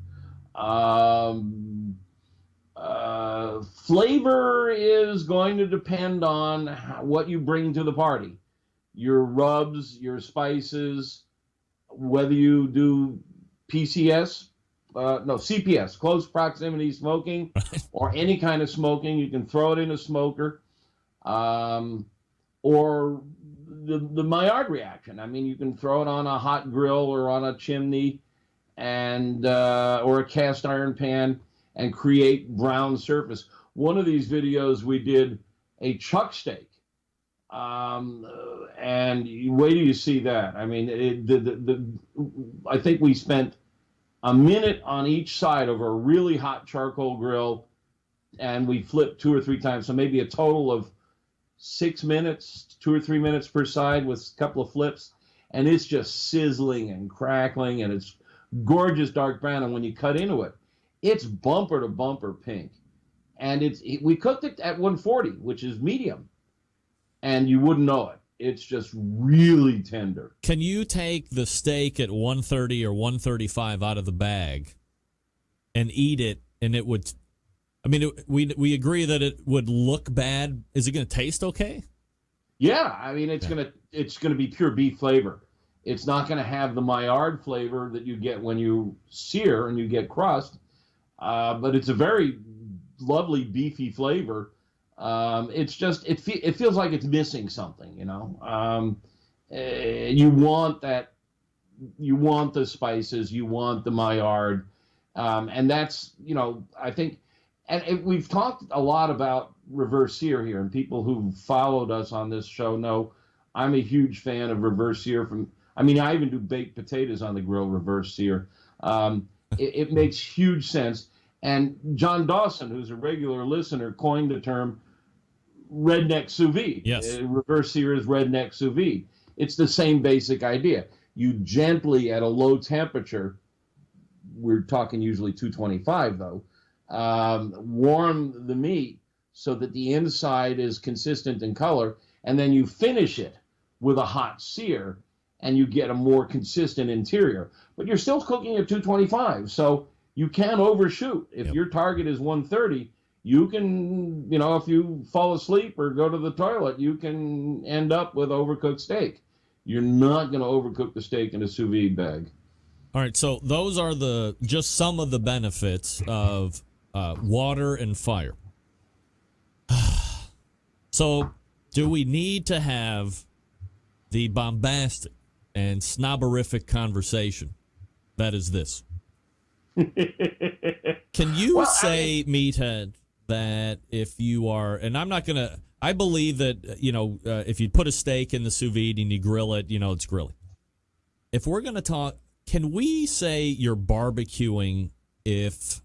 Flavor is going to depend on what you bring to the party. Your rubs, your spices, whether you do CPS, close proximity smoking, or any kind of smoking. You can throw it in a smoker, or the Maillard reaction. I mean, you can throw it on a hot grill or on a chimney, and or a cast iron pan, and create brown surface. One of these videos we did a chuck steak, and wait till you see that. I mean, I think we spent a minute on each side of a really hot charcoal grill, and we flipped 2 or 3 times, so maybe a total of 6 minutes, 2 or 3 minutes per side with a couple of flips, and it's just sizzling and crackling, and it's gorgeous dark brown, and when you cut into it, it's bumper to bumper pink. And we cooked it at 140, which is medium, and you wouldn't know it. It's just really tender. Can you take the steak at 130 or 135 out of the bag and eat it, and it would? I mean, we agree that it would look bad. Is it going to taste okay? Yeah, I mean, it's gonna be pure beef flavor. It's not going to have the Maillard flavor that you get when you sear and you get crust, but it's a very lovely beefy flavor. It's just it feels like it's missing something, you know. You want that, you want the spices, you want the Maillard, and that's, you know, I think, and we've talked a lot about reverse sear here, and people who followed us on this show know I'm a huge fan of reverse sear. I even do baked potatoes on the grill reverse sear. It makes huge sense. And John Dawson, who's a regular listener, coined the term redneck sous vide. Yes. Reverse sear is redneck sous vide. It's the same basic idea. You gently, at a low temperature, we're talking usually 225 though, warm the meat so that the inside is consistent in color, and then you finish it with a hot sear, and you get a more consistent interior. But you're still cooking at 225, so you can overshoot. If your target is 130, you can, you know, if you fall asleep or go to the toilet, you can end up with overcooked steak. You're not going to overcook the steak in a sous vide bag. All right, so those are just some of the benefits of water and fire. So do we need to have the bombastic and snobberific conversation that is this? Can you say, Meathead, that if you are, and I'm not going to, I believe that, you know, if you put a steak in the sous vide and you grill it, you know, it's grilling. If we're going to talk, can we say you're barbecuing if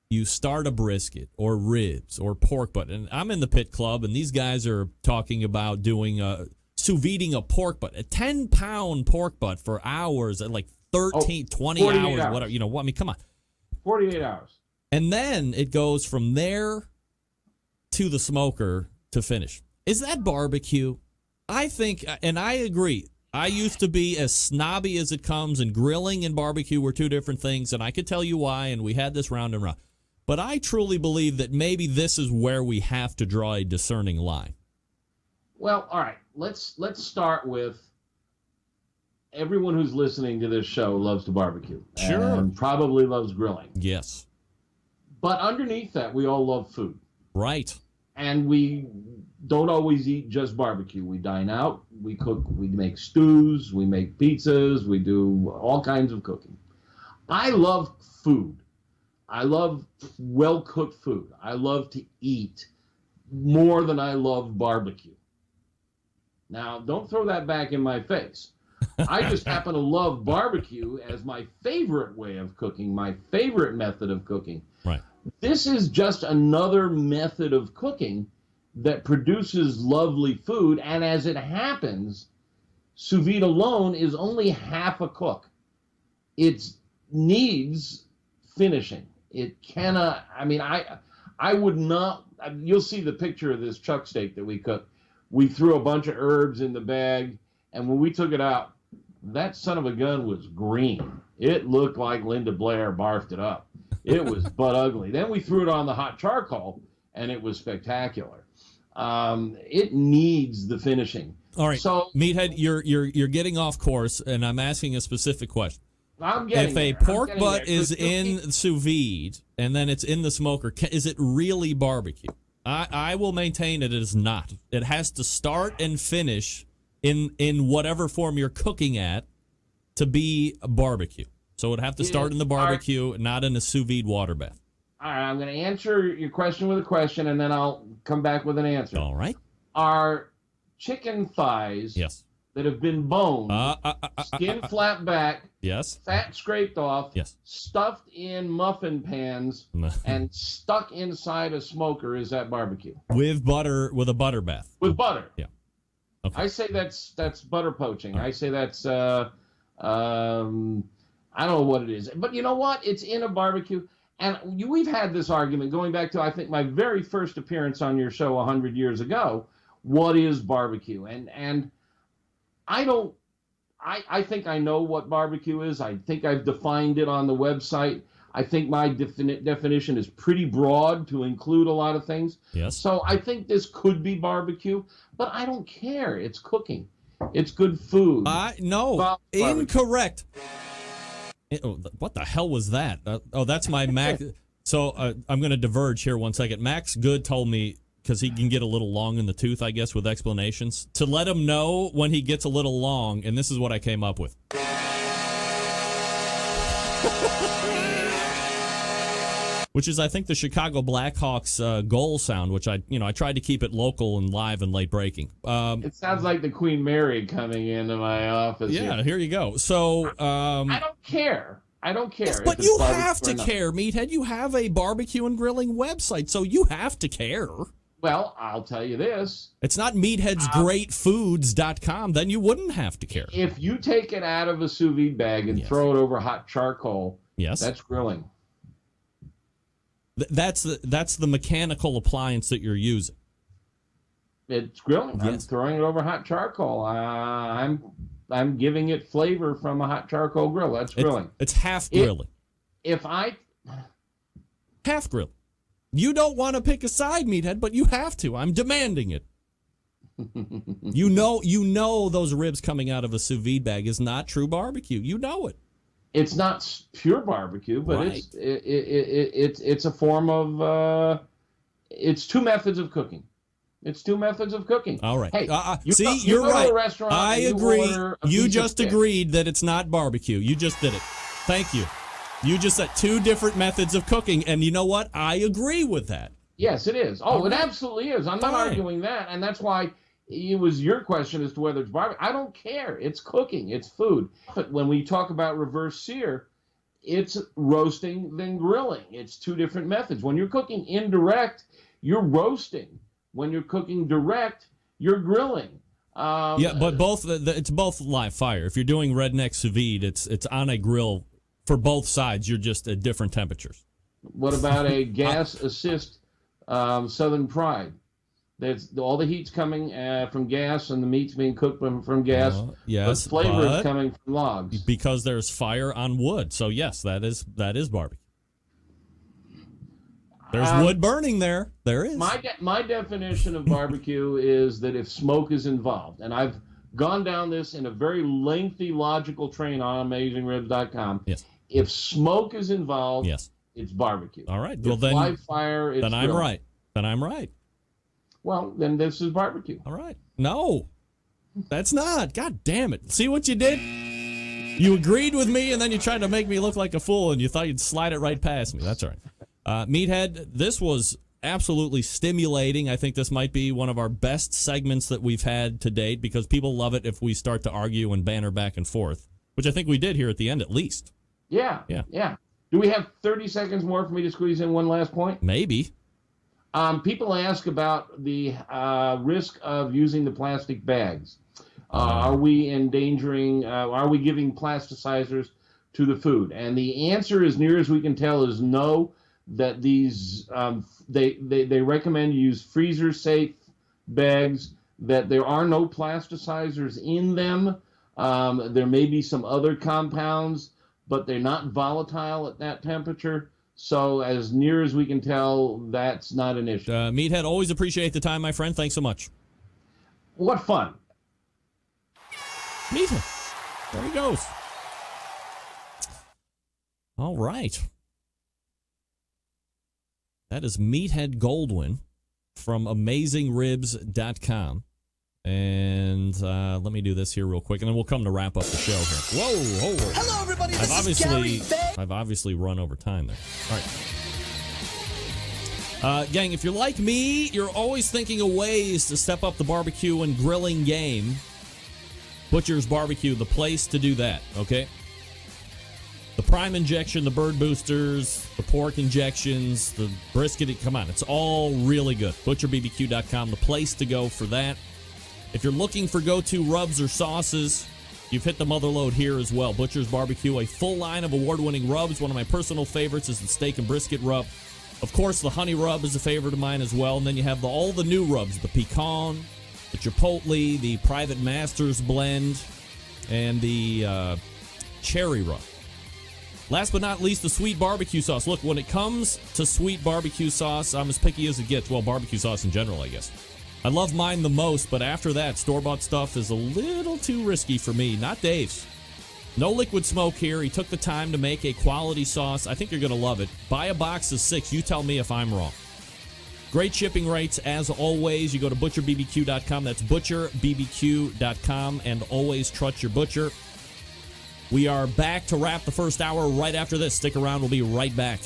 you start a brisket or ribs or pork butt? And I'm in the Pit Club, and these guys are talking about doing sous videing a pork butt, a 10-pound pork butt for hours at like 20 hours, whatever. You know, I mean, come on. 48 hours. And then it goes from there to the smoker to finish. Is that barbecue? I think, and I agree, I used to be as snobby as it comes, and grilling and barbecue were two different things, and I could tell you why, and we had this round and round. But I truly believe that maybe this is where we have to draw a discerning line. Well, all right. Let's start with everyone who's listening to this show loves to barbecue. Sure. And probably loves grilling. Yes. But underneath that, we all love food. Right. And we don't always eat just barbecue. We dine out, we cook, we make stews, we make pizzas, we do all kinds of cooking. I love food. I love well-cooked food. I love to eat more than I love barbecue. Now, don't throw that back in my face. I just happen to love barbecue as my favorite way of cooking, my favorite method of cooking. Right. This is just another method of cooking that produces lovely food, and as it happens, sous vide alone is only half a cook. It needs finishing. It cannot, I would not, you'll see the picture of this chuck steak that we cooked. We threw a bunch of herbs in the bag, and when we took it out, that son of a gun was green. It looked like Linda Blair barfed it up. It was butt ugly. Then we threw it on the hot charcoal, and it was spectacular. It needs the finishing. All right, so Meathead, you're getting off course, and I'm asking a specific question. I'm getting If a there. pork butt is in sous vide and then it's in the smoker, is it really barbecue? I will maintain it is not. It has to start and finish in whatever form you're cooking at to be a barbecue. So it would have to start in the barbecue, not in a sous vide water bath. All right, I'm going to answer your question with a question, and then I'll come back with an answer. All right. Are chicken thighs that have been boned, skin flat back, fat scraped off, stuffed in muffin pans, and stuck inside a smoker, is that barbecue? With a butter bath. With butter. Yeah. Okay. I say that's butter poaching. Right. I say that's I don't know what it is. But you know what? It's in a barbecue. And we've had this argument going back to, I think, my very first appearance on your show 100 years ago. What is barbecue? And I think I know what barbecue is. I think I've defined it on the website. I think my definition is pretty broad to include a lot of things. Yes. So I think this could be barbecue, but I don't care. It's cooking. It's good food. No, incorrect. What the hell was that? That's my Mac. So I'm going to diverge here 1 second. Max Good told me, because he can get a little long in the tooth, I guess, with explanations, to let him know when he gets a little long, and this is what I came up with. Which is, I think, the Chicago Blackhawks goal sound, which I tried to keep it local and live and late breaking. It sounds like the Queen Mary coming into my office. Yeah, here you go. So I don't care. I don't care. Yes, but you have to care, Meathead. You have a barbecue and grilling website, so you have to care. Well, I'll tell you this. It's not meatheadsgreatfoods.com. Then you wouldn't have to care. If you take it out of a sous vide bag and throw it over hot charcoal, that's grilling. That's the mechanical appliance that you're using. It's grilling. I'm throwing it over hot charcoal. I'm giving it flavor from a hot charcoal grill. That's grilling. It's half grilling. Half grill. You don't want to pick a side, Meathead, but you have to. I'm demanding it. You know those ribs coming out of a sous vide bag is not true barbecue. You know it. It's not pure barbecue, but it's a form of it's two methods of cooking. It's two methods of cooking. All right. Hey, you're right. I agree. You just agreed that it's not barbecue. You just did it. Thank you. You just said two different methods of cooking, and you know what? I agree with that. Yes, it is. It absolutely is. I'm not arguing that, and that's why it was your question as to whether it's barbecue. I don't care. It's cooking. It's food. But when we talk about reverse sear, it's roasting then grilling. It's two different methods. When you're cooking indirect, you're roasting. When you're cooking direct, you're grilling. But it's both live fire. If you're doing redneck sous vide, it's on a grill for both sides. You're just at different temperatures. What about a gas assist Southern Pride? That's all the heat's coming from gas, and the meat's being cooked from gas. Yes, but flavor is coming from logs because there's fire on wood. So yes, that is barbecue. There's wood burning there. There is. My definition of barbecue is that if smoke is involved, and I've gone down this in a very lengthy logical train on AmazingRibs.com. Yes. If smoke is involved, it's barbecue. All right. Well, then live fire. It's then I'm grilling. right. Then I'm right. Well, then this is barbecue. All right. No, that's not. God damn it. See what you did? You agreed with me, and then you tried to make me look like a fool, and you thought you'd slide it right past me. That's all right. Meathead, this was absolutely stimulating. I think this might be one of our best segments that we've had to date because people love it if we start to argue and banter back and forth, which I think we did here at the end at least. Yeah. Do we have 30 seconds more for me to squeeze in one last point? Maybe. People ask about the risk of using the plastic bags. Are we endangering, are we giving plasticizers to the food? And the answer, as near as we can tell, is no, that these, they recommend you use freezer-safe bags, that there are no plasticizers in them. There may be some other compounds, but they're not volatile at that temperature. So as near as we can tell, that's not an issue. Meathead, always appreciate the time, my friend. Thanks so much. What fun. Meathead. There he goes. All right. That is Meathead Goldwyn from AmazingRibs.com. And let me do this here real quick, and then we'll come to wrap up the show here. Whoa. Hello, everybody. This is Gary Faye. I've obviously run over time there. All right. Gang, if you're like me, you're always thinking of ways to step up the barbecue and grilling game. Butcher's Barbecue, the place to do that, okay? The prime injection, the bird boosters, the pork injections, the brisket, come on, it's all really good. ButcherBBQ.com, the place to go for that. If you're looking for go-to rubs or sauces, you've hit the mother lode here as well. Butcher's Barbecue, a full line of award-winning rubs. One of my personal favorites is the steak and brisket rub. Of course, the honey rub is a favorite of mine as well. And then you have all the new rubs, the pecan, the chipotle, the private master's blend, and the cherry rub. Last but not least, the sweet barbecue sauce. Look, when it comes to sweet barbecue sauce, I'm as picky as it gets. Well, barbecue sauce in general, I guess. I love mine the most, but after that, store-bought stuff is a little too risky for me. Not Dave's. No liquid smoke here. He took the time to make a quality sauce. I think you're going to love it. Buy a box of 6. You tell me if I'm wrong. Great shipping rates, as always. You go to butcherbbq.com. That's butcherbbq.com. And always trust your butcher. We are back to wrap the first hour right after this. Stick around. We'll be right back.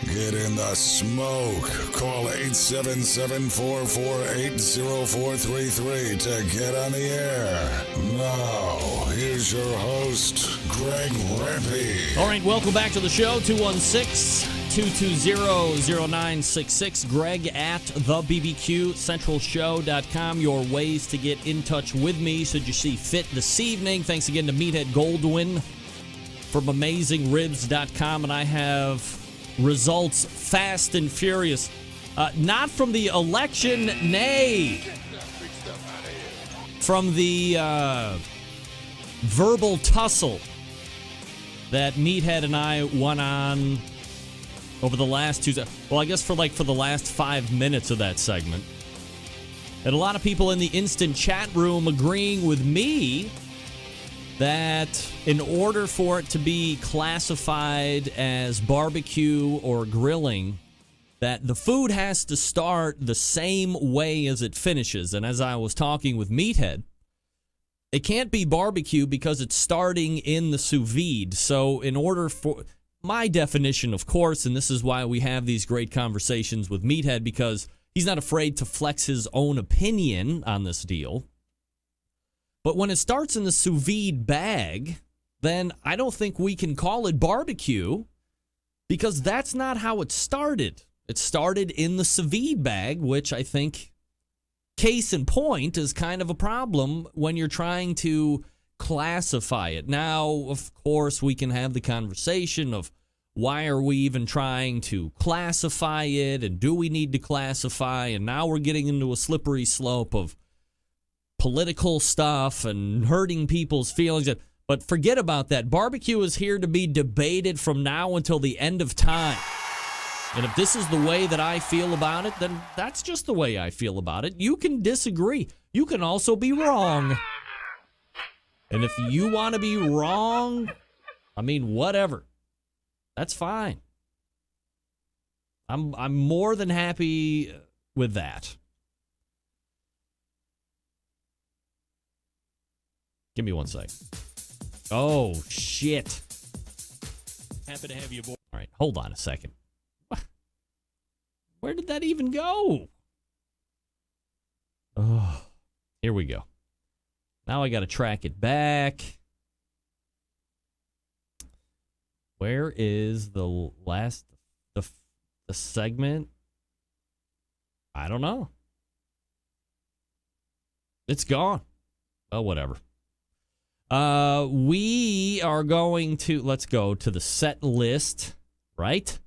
Get in the smoke. Call 877-448-0433 to get on the air. Now, here's your host, Greg Rempe. All right, welcome back to the show. 216-220-0966. Greg at thebbqcentralshow.com. Your ways to get in touch with me should you see fit this evening. Thanks again to Meathead Goldwyn from AmazingRibs.com. And I have results fast and furious. Not from the election, nay, from the verbal tussle that Meathead and I went on over the last Tuesday. Well, I guess for the last 5 minutes of that segment. And a lot of people in the instant chat room agreeing with me that in order for it to be classified as barbecue or grilling, that the food has to start the same way as it finishes. And as I was talking with Meathead, it can't be barbecue because it's starting in the sous vide. So in order for my definition, of course, and this is why we have these great conversations with Meathead, because he's not afraid to flex his own opinion on this deal. But when it starts in the sous vide bag, then I don't think we can call it barbecue because that's not how it started. It started in the sous vide bag, which I think, case in point, is kind of a problem when you're trying to classify it. Now, of course, we can have the conversation of why are we even trying to classify it, and do we need to classify? And now we're getting into a slippery slope of political stuff and hurting people's feelings. But forget about that. Barbecue is here to be debated from now until the end of time. And if this is the way that I feel about it, then that's just the way I feel about it. You can disagree. You can also be wrong. And if you want to be wrong, I mean, whatever. That's fine. I'm more than happy with that. Give me one sec. Oh, shit. Happy to have you aboard. All right, hold on a second. Where did that even go? Oh, here we go. Now I got to track it back. Where is the last, the segment? I don't know. It's gone. Oh, whatever. We are going to, let's go to the set list, right?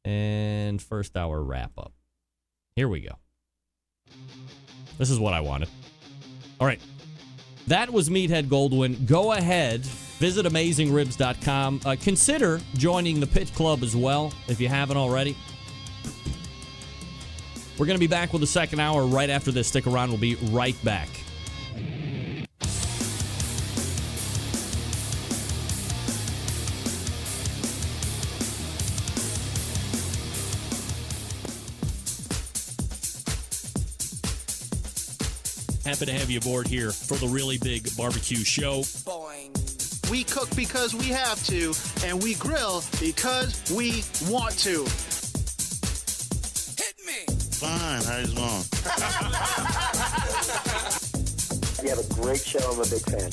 And first hour wrap up. Here we go. This is what I wanted. All right. That was Meathead Goldwyn. Go ahead, visit AmazingRibs.com. Consider joining the Pit Club as well, if you haven't already. We're going to be back with the second hour right after this. Stick around. We'll be right back. Happy to have you aboard here for the really big barbecue show. We cook because we have to, and we grill because we want to. Hit me! Fine, how's it going? You have a great show. I'm a big fan.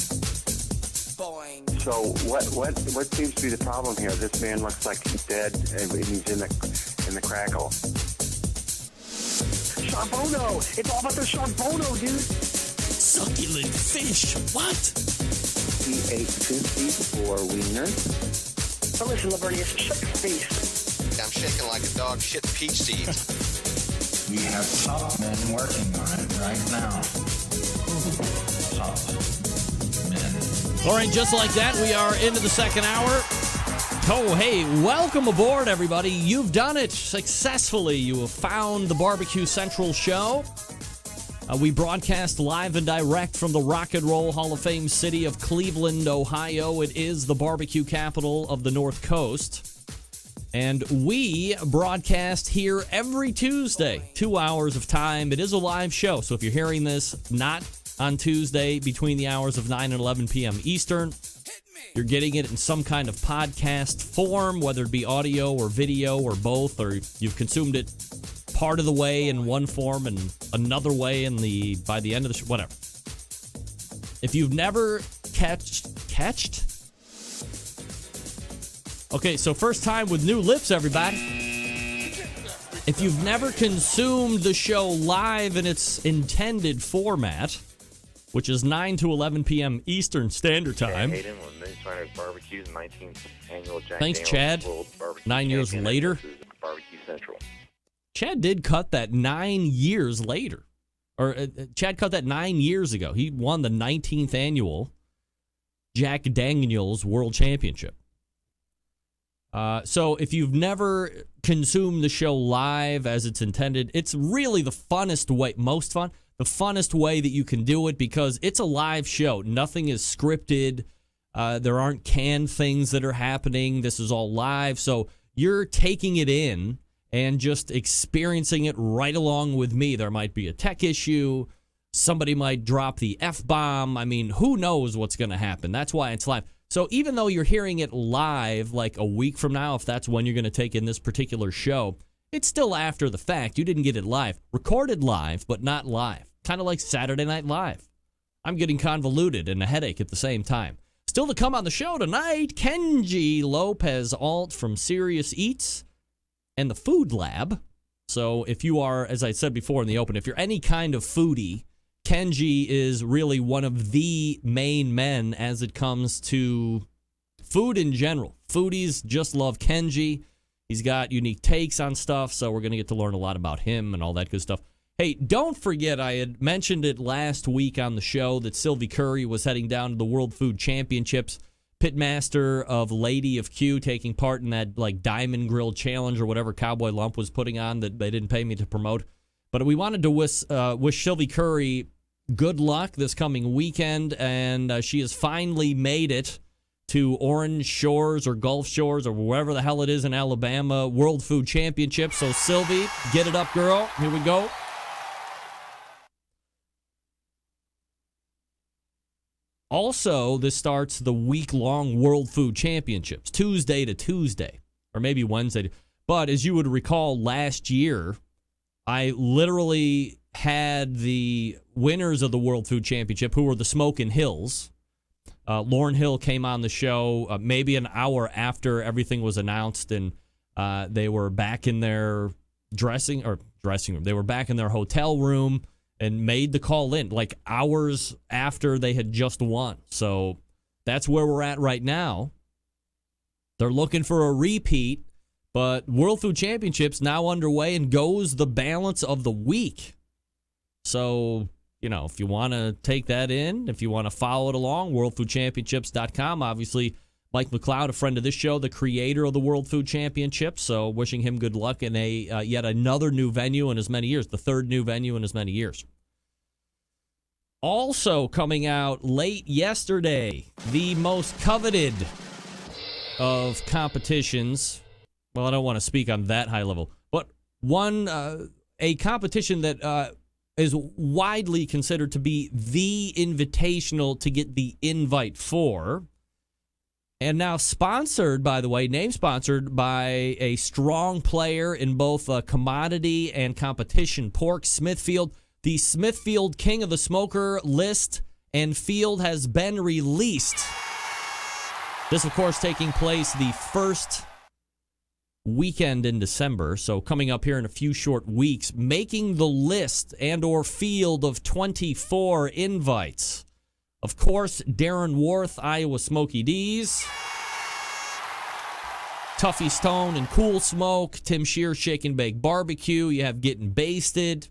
Boing. So what seems to be the problem here? This man looks like he's dead, and he's in the crackle. Sean Bono! It's all about the Sean Bono, dude! Succulent fish. What? He ate 54 wieners. But listen, Lavernius, shut your face. I'm shaking like a dog shit peach seeds. We have top men working on it right now. Top men. All right, just like that, we are into the second hour. Oh, hey, welcome aboard, everybody. You've done it successfully. You have found the Barbecue Central show. We broadcast live and direct from the Rock and Roll Hall of Fame city of Cleveland, Ohio. It is the barbecue capital of the North Coast. And we broadcast here every Tuesday, 2 hours of time. It is a live show, so if you're hearing this not on Tuesday between the hours of 9 and 11 p.m. Eastern, you're getting it in some kind of podcast form, whether it be audio or video or both, or you've consumed it part of the way in one form and another way by the end of the show, whatever. If you've never catched? Okay, so first time with new lips, everybody. If you've never consumed the show live in its intended format, which is 9 to 11 p.m. Eastern Standard Time. Hayden, when Moonshiner Barbecue's 19th annual Jack Thanks, Daniel's Chad. World Barbecue 9 years Championship later. versus Barbecue Central. Chad did cut that 9 years later. Or Chad cut that 9 years ago. He won the 19th annual Jack Daniel's World Championship. So if you've never consumed the show live as it's intended, it's really the funnest way, the funnest way that you can do it because it's a live show. Nothing is scripted. There aren't canned things that are happening. This is all live. So you're taking it in and just experiencing it right along with me. There might be a tech issue. Somebody might drop the F-bomb. I mean, who knows what's going to happen? That's why it's live. So even though you're hearing it live like a week from now, if that's when you're going to take in this particular show, it's still after the fact. You didn't get it live. Recorded live, but not live. Kind of like Saturday Night Live. I'm getting convoluted and a headache at the same time. Still to come on the show tonight, Kenji Lopez-Alt from Serious Eats and the Food Lab. So if you are, as I said before in the open, if you're any kind of foodie, Kenji is really one of the main men as it comes to food in general. Foodies just love Kenji. He's got unique takes on stuff, so we're going to get to learn a lot about him and all that good stuff. Hey, don't forget, I had mentioned it last week on the show that Sylvie Curry was heading down to the World Food Championships. Pitmaster of Lady of Q, taking part in that like Diamond Grill Challenge or whatever Cowboy Lump was putting on that they didn't pay me to promote. But we wanted to wish Sylvie Curry good luck this coming weekend, and she has finally made it to Orange Shores or Gulf Shores or wherever the hell it is in Alabama, World Food Championship. So Sylvie, get it up, girl. Here we go. Also, this starts the week-long World Food Championships, Tuesday to Tuesday, or maybe Wednesday. But as you would recall, last year, I literally had the winners of the World Food Championship, who were the Smokin' Hills. Lauryn Hill came on the show maybe an hour after everything was announced, and they were back in their dressing room. They were back in their hotel room and made the call in like hours after they had just won. So that's where we're at right now. They're looking for a repeat, but World Food Championships now underway and goes the balance of the week. So, if you want to take that in, if you want to follow it along, worldfoodchampionships.com. Obviously, Mike McLeod, a friend of this show, the creator of the World Food Championships. So wishing him good luck in yet another new venue in as many years, the third new venue in as many years. Also coming out late yesterday, the most coveted of competitions. Well, I don't want to speak on that high level, but a competition that is widely considered to be the invitational to get the invite for. And now sponsored, by the way, name sponsored by a strong player in both commodity and competition pork, Smithfield. The Smithfield King of the Smoker list and field has been released. This, of course, taking place the first weekend in December, so coming up here in a few short weeks, making the list and or field of 24 invites. Of course, Darren Worth, Iowa Smoky D's, Tuffy Stone and Cool Smoke, Tim Shear Shake and Bake Barbecue, you have Getting Basted,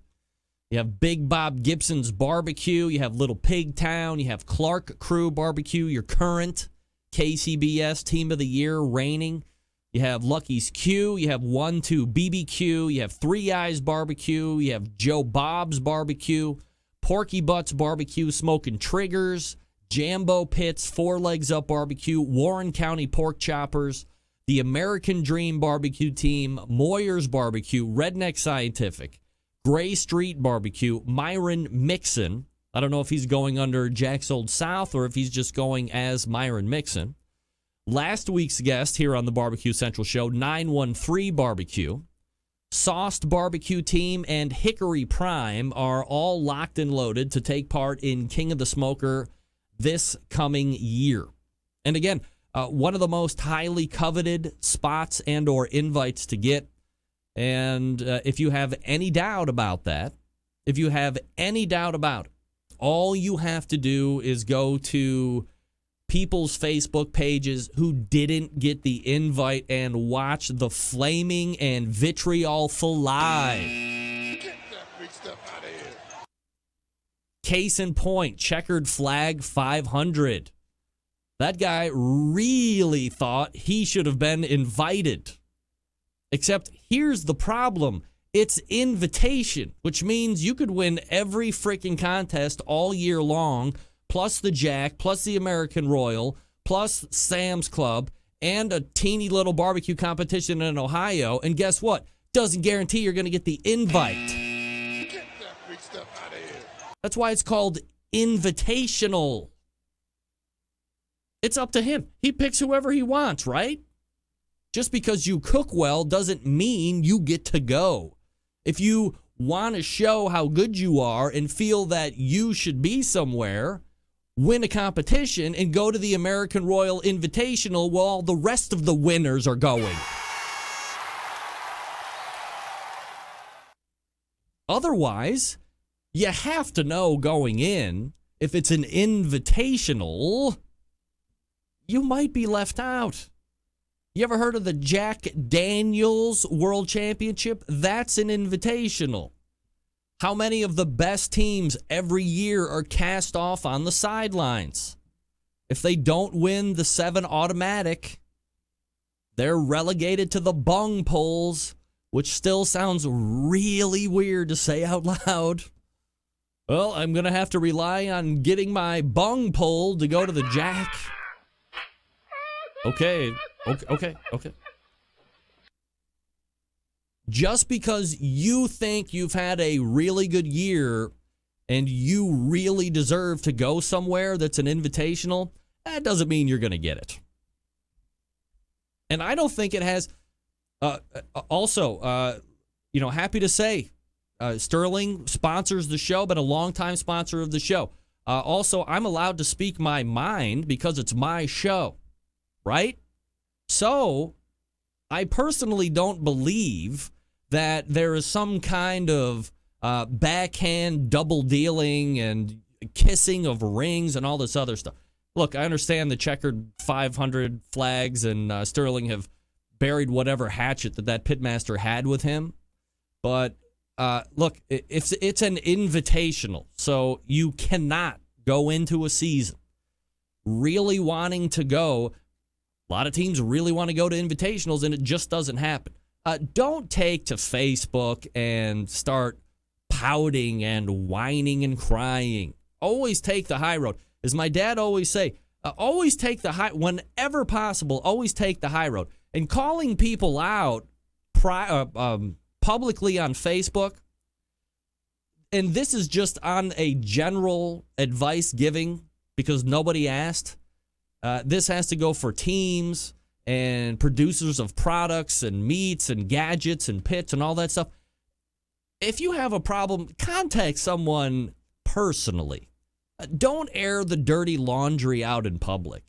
you have Big Bob Gibson's Barbecue, you have Little Pig Town, you have Clark Crew Barbecue, your current KCBS Team of the Year reigning. You have Lucky's Q, you have 1-2 BBQ, you have Three Eyes Barbecue, you have Joe Bob's Barbecue, Porky Butts Barbecue, Smoking Triggers, Jambo Pits, Four Legs Up Barbecue, Warren County Pork Choppers, the American Dream Barbecue Team, Moyer's Barbecue, Redneck Scientific, Gray Street Barbecue, Myron Mixon. I don't know if he's going under Jack's Old South or if he's just going as Myron Mixon. Last week's guest here on the Barbecue Central Show, 913 Barbecue, Sauced Barbecue Team, and Hickory Prime are all locked and loaded to take part in King of the Smoker this coming year. And again, one of the most highly coveted spots and or invites to get. And if you have any doubt about that, all you have to do is go to people's Facebook pages who didn't get the invite and watch the flaming and vitriolful lie. Get that big stuff out of here. Case in point, Checkered Flag 500. That guy really thought he should have been invited. Except here's the problem. It's invitation, which means you could win every freaking contest all year long, plus the Jack, plus the American Royal, plus Sam's Club, and a teeny little barbecue competition in Ohio. And guess what? Doesn't guarantee you're going to get the invite. Get that big stuff out of here. That's why it's called invitational. It's up to him. He picks whoever he wants, right? Just because you cook well doesn't mean you get to go. If you want to show how good you are and feel that you should be somewhere, win a competition and go to the American Royal Invitational while the rest of the winners are going. Otherwise, you have to know going in, if it's an invitational, you might be left out. You ever heard of the Jack Daniels World Championship? That's an invitational. How many of the best teams every year are cast off on the sidelines? If they don't win the 7 automatic, they're relegated to the bung polls, which still sounds really weird to say out loud. Well, I'm going to have to rely on getting my bung poll to go to the Jack. Okay. Just because you think you've had a really good year and you really deserve to go somewhere that's an invitational, that doesn't mean you're going to get it. And I don't think it has. Happy to say, Sterling sponsors the show, been a longtime sponsor of the show. Also, I'm allowed to speak my mind because it's my show, right? So, I personally don't believe that there is some kind of backhand double dealing and kissing of rings and all this other stuff. Look, I understand the checkered 500 flags and Sterling have buried whatever hatchet that pitmaster had with him. But look, it's an invitational, so you cannot go into a season really wanting to go. A lot of teams really want to go to invitationals, and it just doesn't happen. Don't take to Facebook and start pouting and whining and crying. Always take the high road. As my dad always say, always take the high, whenever possible, always take the high road. And calling people out publicly on Facebook, and this is just on a general advice giving because nobody asked. This has to go for teams and producers of products and meats and gadgets and pits and all that stuff. If you have a problem, contact someone personally. Don't air the dirty laundry out in public.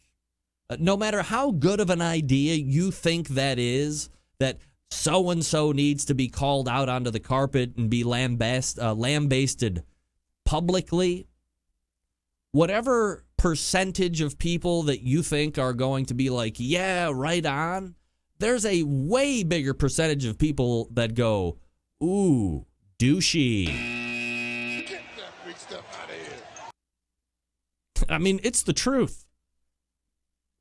No matter how good of an idea you think that is, that so-and-so needs to be called out onto the carpet and be lambasted publicly, whatever percentage of people that you think are going to be like, yeah, right on, there's a way bigger percentage of people that go, ooh, douchey. Get that freak stuff out of here. I mean, it's the truth.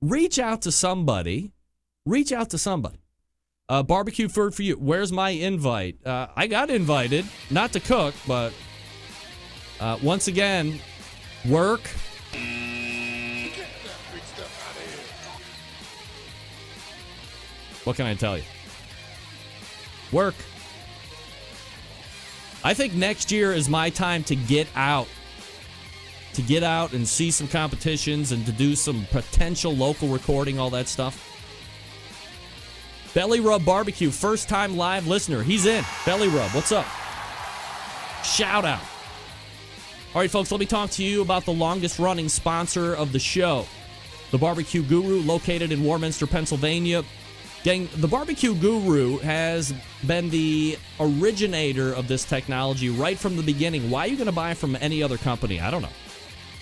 Reach out to somebody. Barbecue food for you. Where's my invite? I got invited, not to cook, but once again, work. Get that freak stuff out of here. What can I tell you? Work. I think next year is my time to get out. To get out and see some competitions and to do some potential local recording, all that stuff. Belly Rub Barbecue, first time live listener. He's in. Belly Rub, what's up? Shout out. All right, folks, let me talk to you about the longest running sponsor of the show, the Barbecue Guru, located in Warminster, Pennsylvania. Gang, the Barbecue Guru has been the originator of this technology right from the beginning. Why are you going to buy from any other company? I don't know.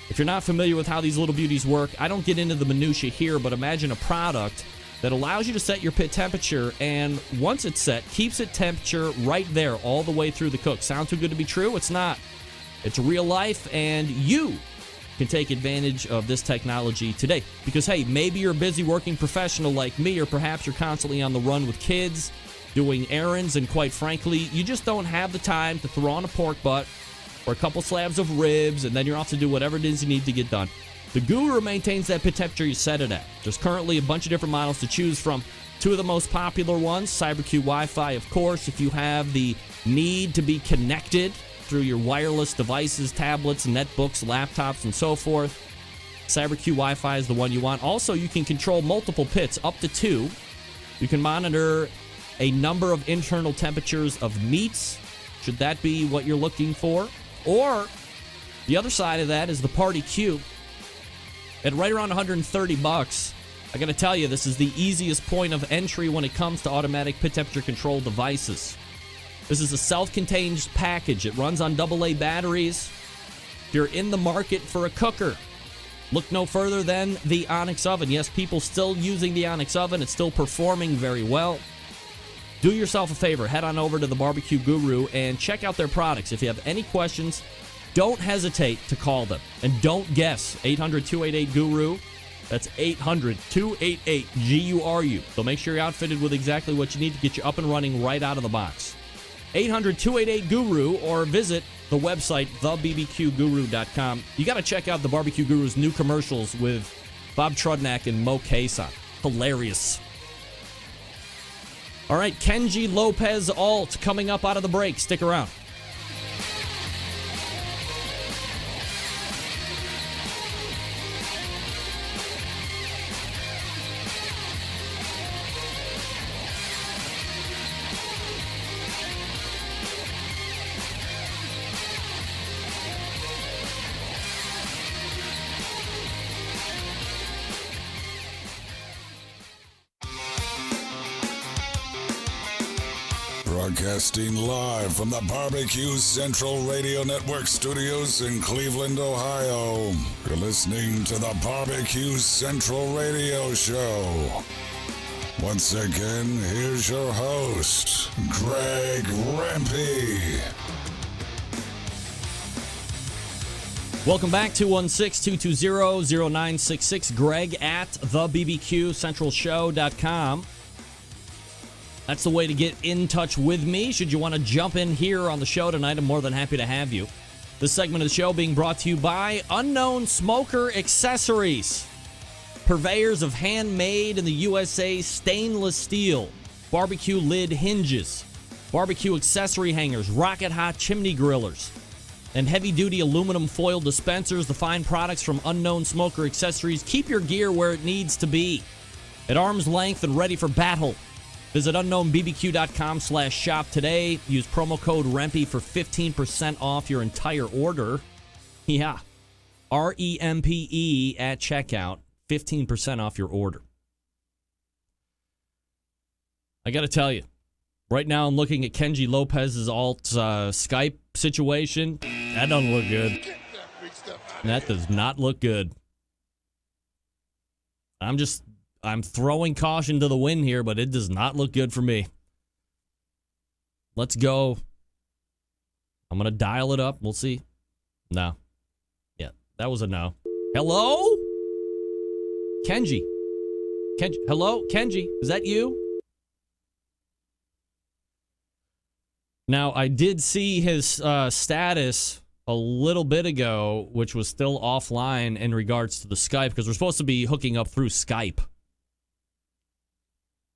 If you're not familiar with how these little beauties work, I don't get into the minutia here, but imagine a product that allows you to set your pit temperature, and once it's set, keeps it temperature right there all the way through the cook. Sound too good to be true? It's not. It's real life, and you can take advantage of this technology today. Because, hey, maybe you're a busy working professional like me, or perhaps you're constantly on the run with kids, doing errands, and quite frankly, you just don't have the time to throw on a pork butt or a couple slabs of ribs, and then you're off to do whatever it is you need to get done. The Guru maintains that pit temperature you set it at. There's currently a bunch of different models to choose from. Two of the most popular ones, CyberQ Wi-Fi, of course, if you have the need to be connected through your wireless devices, tablets, netbooks, laptops, and so forth. CyberQ Wi-Fi is the one you want. Also, you can control multiple pits, up to 2. You can monitor a number of internal temperatures of meats, should that be what you're looking for. Or, the other side of that is the Party Q. At right around $130, I got to tell you, this is the easiest point of entry when it comes to automatic pit temperature control devices. This is a self-contained package. It runs on AA batteries. If you're in the market for a cooker, look no further than the Onyx oven. Yes, people still using the Onyx oven. It's still performing very well. Do yourself a favor. Head on over to the Barbecue Guru and check out their products. If you have any questions, don't hesitate to call them. And don't guess. 800-288-GURU. That's 800-288-GURU. They'll make sure you're outfitted with exactly what you need to get you up and running right out of the box. 800-288-GURU, or visit the website, thebbqguru.com. You got to check out the Barbecue Guru's new commercials with Bob Trudnak and Mo Cason. Hilarious. All right, Kenji Lopez-Alt coming up out of the break. Stick around. Broadcasting live from the Barbecue Central Radio Network studios in Cleveland, Ohio. You're listening to the Barbecue Central Radio Show. Once again, here's your host, Greg Rempe. Welcome back, 216-220-0966. Greg at thebbqcentralshow.com. That's the way to get in touch with me. Should you want to jump in here on the show tonight, I'm more than happy to have you. This segment of the show being brought to you by Unknown Smoker Accessories. Purveyors of handmade in the USA stainless steel, barbecue lid hinges, barbecue accessory hangers, rocket hot chimney grillers, and heavy-duty aluminum foil dispensers. The fine products from Unknown Smoker Accessories keep your gear where it needs to be, at arm's length and ready for battle. Visit unknownbbq.com/shop today. Use promo code REMPE for 15% off your entire order. Yeah, REMPE at checkout, 15% off your order. I got to tell you, right now I'm looking at Kenji Lopez-Alt Skype situation. That doesn't look good. That does not look good. I'm throwing caution to the wind here, but it does not look good for me. Let's go. I'm going to dial it up. We'll see. No. Yeah, that was a no. Hello? Kenji. Hello? Kenji, is that you? Now, I did see his status a little bit ago, which was still offline in regards to the Skype, because we're supposed to be hooking up through Skype.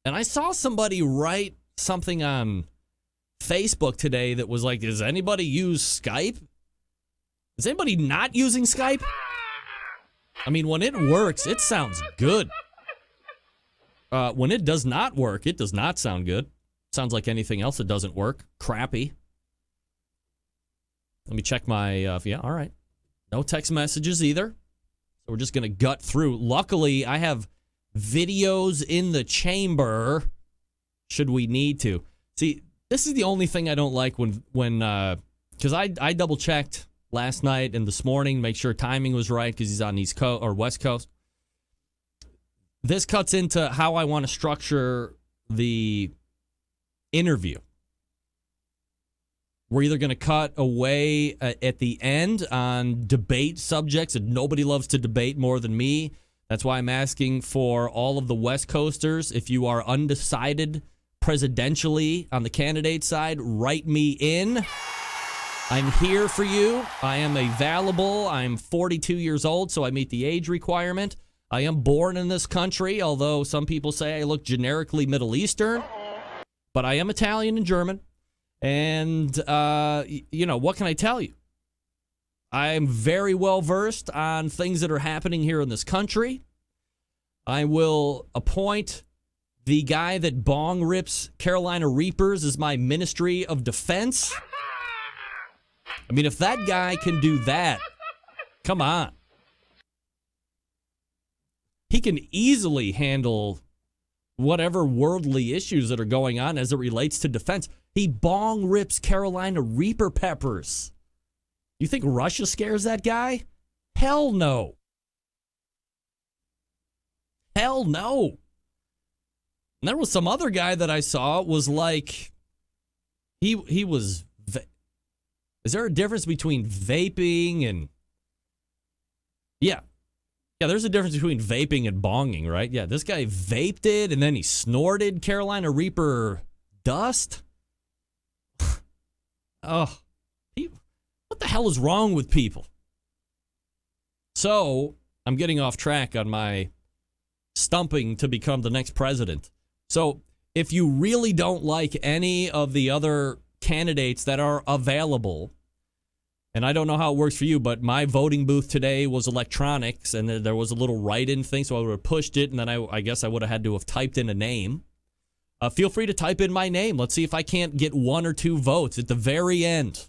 And I saw somebody write something on Facebook today that was like, does anybody use Skype? Is anybody not using Skype? I mean, when it works, it sounds good. When it does not work, it does not sound good. Sounds like anything else that doesn't work. Crappy. Let me check my, yeah, all right. No text messages either. So we're just going to gut through. Luckily, I have videos in the chamber should we need to. See, this is the only thing I don't like when because I double checked last night and this morning, make sure timing was right because he's on East Coast or West Coast. This cuts into how I want to structure the interview. We're either going to cut away at the end on debate subjects, and nobody loves to debate more than me. That's why I'm asking for all of the West Coasters, if you are undecided presidentially on the candidate side, write me in. I'm here for you. I am available. I'm 42 years old, so I meet the age requirement. I am born in this country, although some people say I look generically Middle Eastern. But I am Italian and German. And, what can I tell you? I'm very well versed on things that are happening here in this country. I will appoint the guy that bong rips Carolina Reapers as my Ministry of Defense. I mean, if that guy can do that, come on. He can easily handle whatever worldly issues that are going on as it relates to defense. He bong rips Carolina Reaper peppers. You think Russia scares that guy? Hell no. Hell no. And there was some other guy that I saw was like, he was, is there a difference between vaping and, yeah, there's a difference between vaping and bonging, right? Yeah, this guy vaped it and then he snorted Carolina Reaper dust. Oh, what the hell is wrong with people? So, I'm getting off track on my stumping to become the next president. So, if you really don't like any of the other candidates that are available, and I don't know how it works for you, but my voting booth today was electronics, and there was a little write-in thing, so I would have pushed it, and then I guess I would have had to have typed in a name. Feel free to type in my name. Let's see if I can't get 1 or 2 votes at the very end.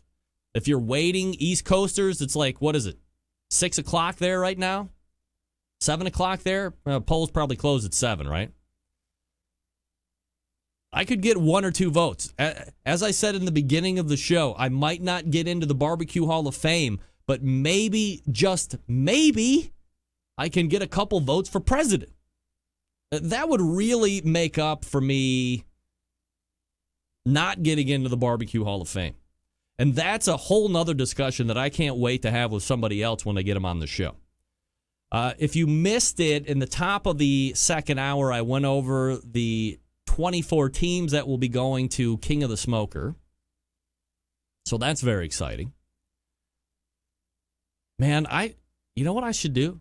If you're waiting, East Coasters, it's like, what is it, 6 o'clock there right now? 7 o'clock there? Polls probably close at 7, right? I could get 1 or 2 votes. As I said in the beginning of the show, I might not get into the Barbecue Hall of Fame, but maybe, just maybe, I can get a couple votes for president. That would really make up for me not getting into the Barbecue Hall of Fame. And that's a whole nother discussion that I can't wait to have with somebody else when they get them on the show. If you missed it, in the top of the second hour, I went over the 24 teams that will be going to King of the Smoker. So that's very exciting. Man, you know what I should do?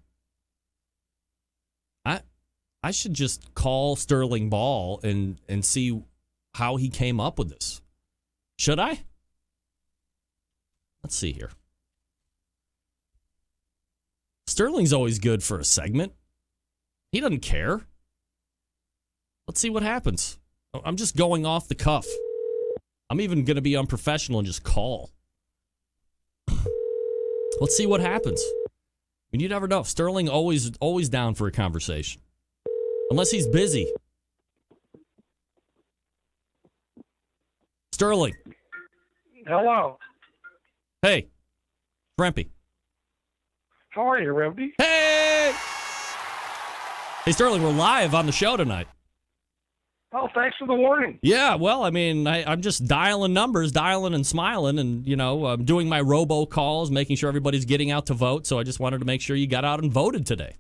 I should just call Sterling Ball and see how he came up with this. Should I? Let's see here. Sterling's always good for a segment. He doesn't care. Let's see what happens. I'm just going off the cuff. I'm even going to be unprofessional and just call. Let's see what happens. I mean, you never know. Sterling always down for a conversation. Unless he's busy. Sterling. Hello. Hey. Rempy. How are you, Rempy? Hey! Hey, Sterling, we're live on the show tonight. Oh, thanks for the warning. Yeah, well, I mean, I'm just dialing numbers, dialing and smiling, and, I'm doing my robocalls, making sure everybody's getting out to vote, so I just wanted to make sure you got out and voted today.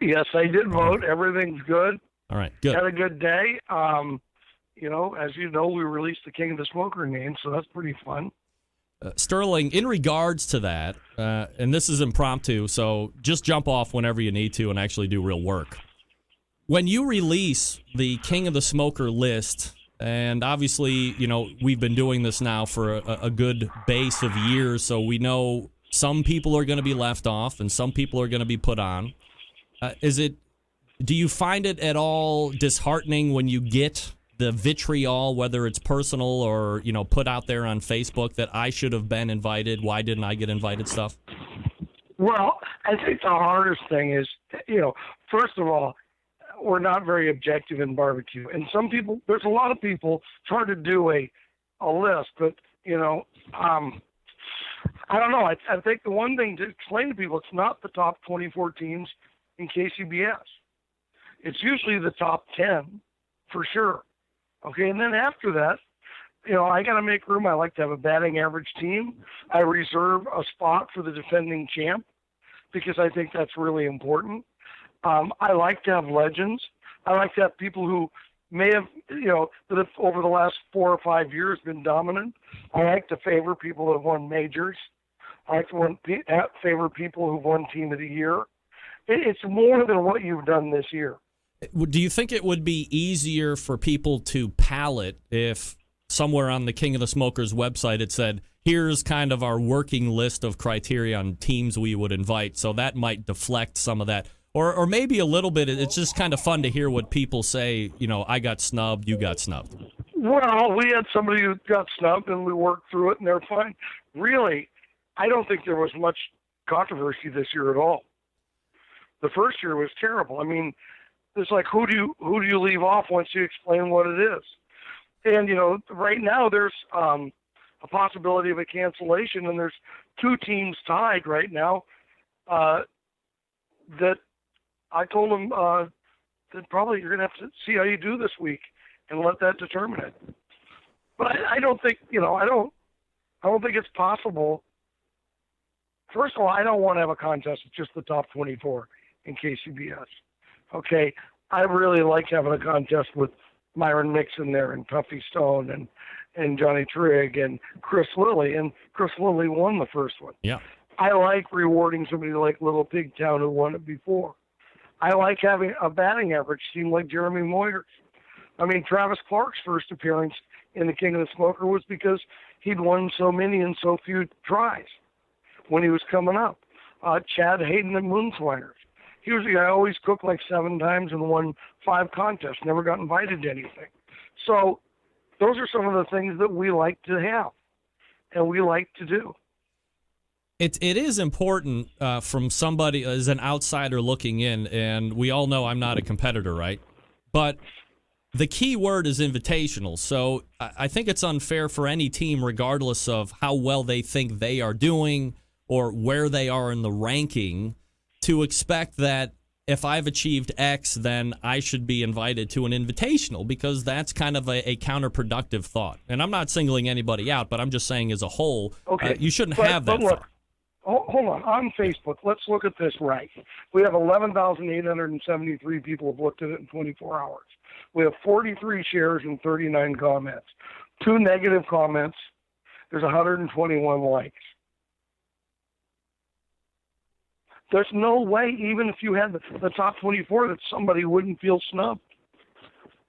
Yes, I did vote. Everything's good. All right, good. Had a good day. As you know, we released the King of the Smoker name, so that's pretty fun. Sterling, in regards to that, and this is impromptu, so just jump off whenever you need to and actually do real work. When you release the King of the Smoker list, and obviously, we've been doing this now for a good base of years, so we know some people are going to be left off and some people are going to be put on. Do you find it at all disheartening when you get the vitriol, whether it's personal or, put out there on Facebook that I should have been invited, why didn't I get invited stuff? Well, I think the hardest thing is, first of all, we're not very objective in barbecue. And there's a lot of people, it's hard to do a list, but, I don't know. I think the one thing to explain to people, it's not the top 24 teams in KCBS. It's usually the top 10 for sure. Okay, and then after that, I got to make room. I like to have a batting average team. I reserve a spot for the defending champ because I think that's really important. I like to have legends. I like to have people who may have, that have over the last 4 or 5 years been dominant. I like to favor people that have won majors. I like to favor people who've won Team of the Year. It's more than what you've done this year. Do you think it would be easier for people to palate if somewhere on the King of the Smokers website it said, here's kind of our working list of criteria on teams we would invite, so that might deflect some of that? Or maybe a little bit, it's just kind of fun to hear what people say, I got snubbed, you got snubbed. Well, we had somebody who got snubbed, and we worked through it, and they're fine. Really, I don't think there was much controversy this year at all. The first year was terrible. I mean, it's like, who do you leave off once you explain what it is? And, right now there's a possibility of a cancellation, and there's 2 teams tied right now that I told them that probably you're going to have to see how you do this week and let that determine it. But I don't think, I don't think it's possible. First of all, I don't want to have a contest with just the top 24 in KCBS. Okay, I really like having a contest with Myron Mixon there and Tuffy Stone and Johnny Trigg and Chris Lilly, and Chris Lilly won the first one. Yeah. I like rewarding somebody like Little Pigtown who won it before. I like having a batting average team like Jeremy Moyers. I mean, Travis Clark's first appearance in the King of the Smoker was because he'd won so many and so few tries when he was coming up. Chad Hayden and Moonswiners. He was the guy who always cooked like 7 times and won 5 contests, never got invited to anything. So those are some of the things that we like to have and we like to do. It is important from somebody as an outsider looking in, and we all know I'm not a competitor, right? But the key word is invitational. So I think it's unfair for any team, regardless of how well they think they are doing or where they are in the ranking, to expect that if I've achieved X, then I should be invited to an invitational, because that's kind of a counterproductive thought. And I'm not singling anybody out, but I'm just saying as a whole, you shouldn't have that. But look, hold on Facebook, let's look at this right. We have 11,873 people have looked at it in 24 hours. We have 43 shares and 39 comments. 2 negative comments. There's 121 likes. There's no way, even if you had the top 24, that somebody wouldn't feel snubbed.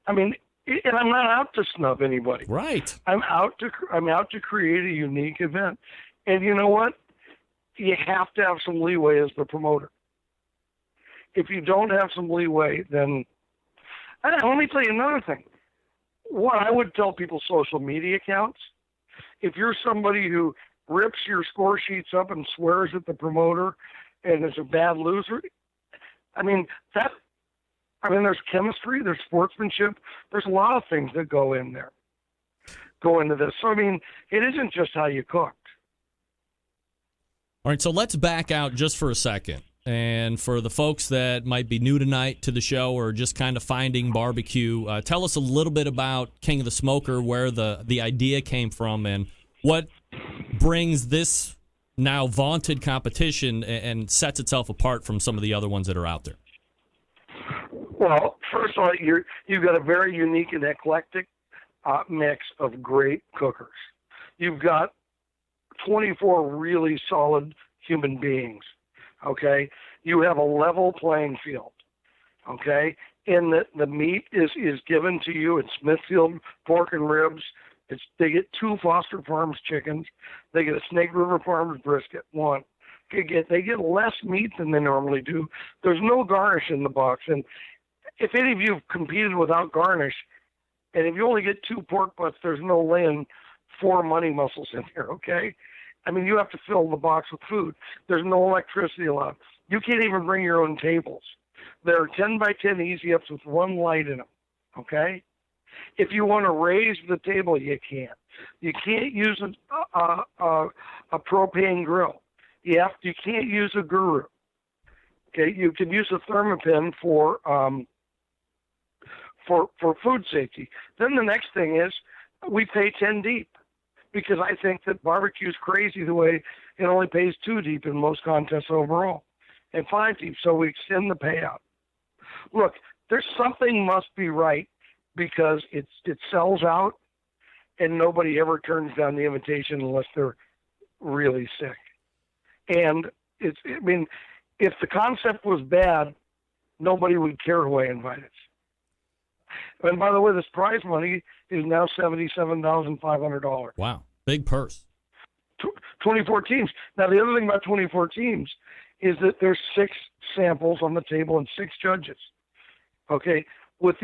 I mean, and I'm not out to snub anybody. Right. I'm out to create a unique event. And you know what? You have to have some leeway as the promoter. If you don't have some leeway, then let me tell you another thing. What I would tell people's social media accounts, if you're somebody who rips your score sheets up and swears at the promoter and is a bad loser, there's chemistry, there's sportsmanship, there's a lot of things that go into this. So, it isn't just how you cook. All right, so let's back out just for a second. And for the folks that might be new tonight to the show or just kind of finding barbecue, tell us a little bit about King of the Smoker, where the idea came from, and what brings this now vaunted competition and sets itself apart from some of the other ones that are out there. Well, first of all, you've got a very unique and eclectic mix of great cookers. You've got 24 really solid human beings, okay? You have a level playing field, okay? And the meat is given to you in Smithfield pork and ribs. They get 2 Foster Farms chickens. They get a Snake River Farms brisket, 1. They get less meat than they normally do. There's no garnish in the box. And if any of you have competed without garnish, and if you only get 2 pork butts, there's no laying 4 money muscles in here, okay? You have to fill the box with food. There's no electricity allowed. You can't even bring your own tables. There are 10 by 10 easy-ups with 1 light in them, okay? If you want to raise the table, you can't. You can't use a propane grill. You can't use a guru. Okay, you can use a thermopin for food safety. Then the next thing is we pay 10 deep, because I think that barbecue is crazy the way it only pays 2 deep in most contests overall, and 5 deep. So we extend the payout. Look, there's something must be right, because it sells out, and nobody ever turns down the invitation unless they're really sick. And if the concept was bad, nobody would care who I invited. And by the way, this prize money is now $77,500. Wow, big purse. 24 teams. Now, the other thing about 24 teams is that there's 6 samples on the table and 6 judges. Okay. With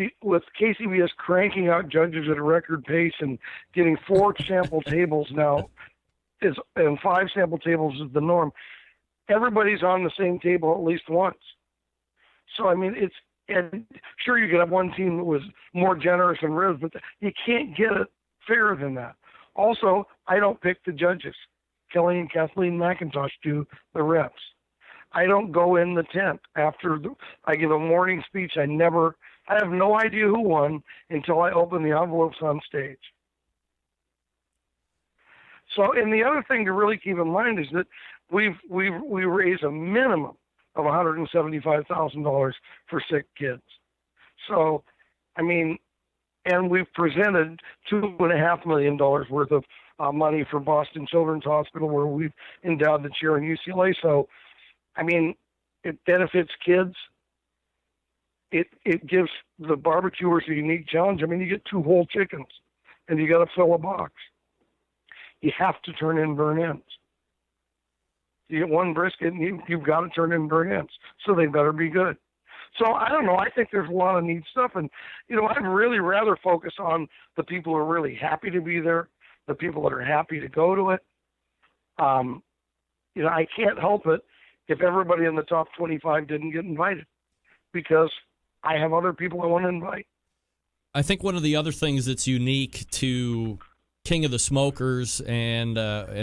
KCBS cranking out judges at a record pace and getting 4 sample tables now, and 5 sample tables is the norm. Everybody's on the same table at least once. So and sure, you could have one team that was more generous in ribs, but you can't get it fairer than that. Also, I don't pick the judges. Kelly and Kathleen McIntosh do the reps. I don't go in the tent after I give a morning speech. I have no idea who won until I open the envelopes on stage. So, and the other thing to really keep in mind is that we raise a minimum of $175,000 for sick kids. So, and we've presented $2.5 million worth of money for Boston Children's Hospital, where we've endowed the chair in UCLA. So, it benefits kids. It gives the barbecuers a unique challenge. You get 2 whole chickens, and you got to fill a box. You have to turn in burn-ins. You get 1 brisket, and you've got to turn in burn-ins, so they better be good. So I don't know. I think there's a lot of neat stuff, and I'd really rather focus on the people who are really happy to be there, the people that are happy to go to it. I can't help it if everybody in the top 25 didn't get invited, because I have other people I want to invite. I think one of the other things that's unique to King of the Smokers, and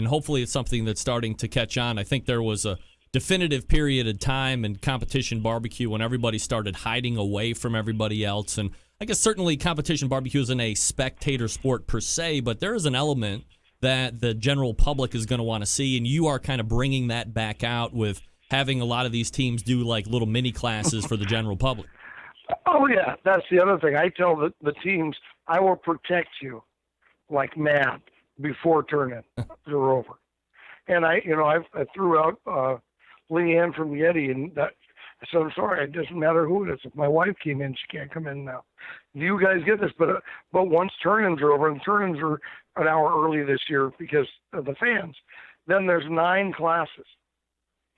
hopefully it's something that's starting to catch on. I think there was a definitive period of time in competition barbecue when everybody started hiding away from everybody else. And I guess certainly competition barbecue isn't a spectator sport per se, but there is an element that the general public is going to want to see, and you are kind of bringing that back out with having a lot of these teams do like little mini classes for the general public. Oh, yeah, that's the other thing. I tell the teams, I will protect you like mad before turn-in. They're over. And I threw out Leanne from Yeti, and I said, I'm sorry, it doesn't matter who it is. If my wife came in, she can't come in now. You guys get this, but once turn-ins are over, and turn-ins are an hour early this year because of the fans, then there's 9 classes.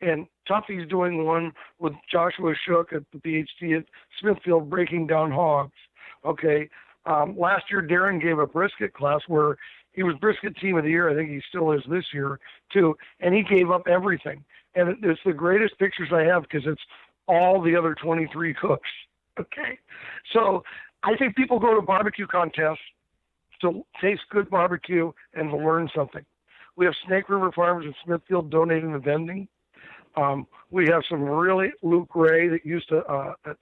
And Tuffy's doing one with Joshua Shook at the PhD at Smithfield, breaking down hogs. Okay. Last year, Darren gave a brisket class where he was brisket team of the year. I think he still is this year, too. And he gave up everything. And it's the greatest pictures I have because it's all the other 23 cooks. Okay. So I think people go to barbecue contests to taste good barbecue and to learn something. We have Snake River Farms in Smithfield donating the vending. We have some really Luke Ray that used to that's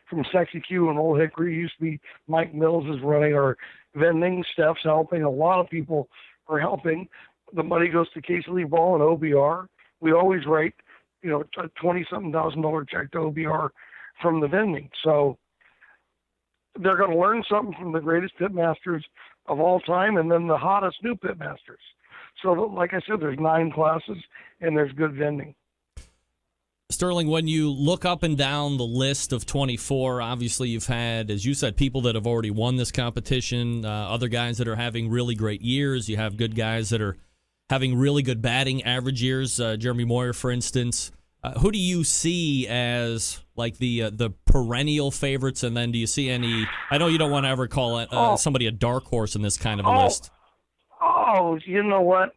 from Sexy Q and Old Hickory. Used to be Mike Mills is running our vending. Steph's helping. A lot of people are helping. The money goes to Casey Lee Ball and OBR. We always write, a $20,000 check to OBR from the vending. So they're going to learn something from the greatest pitmasters of all time, and then the hottest new pitmasters. So, like I said, there's 9 classes and there's good vending. Sterling, when you look up and down the list of 24, obviously you've had, as you said, people that have already won this competition, other guys that are having really great years. You have good guys that are having really good batting average years. Jeremy Moyer, for instance. Who do you see as like the perennial favorites? And then do you see any? I know you don't want to ever call it somebody a dark horse in this kind of a list. Oh, you know what?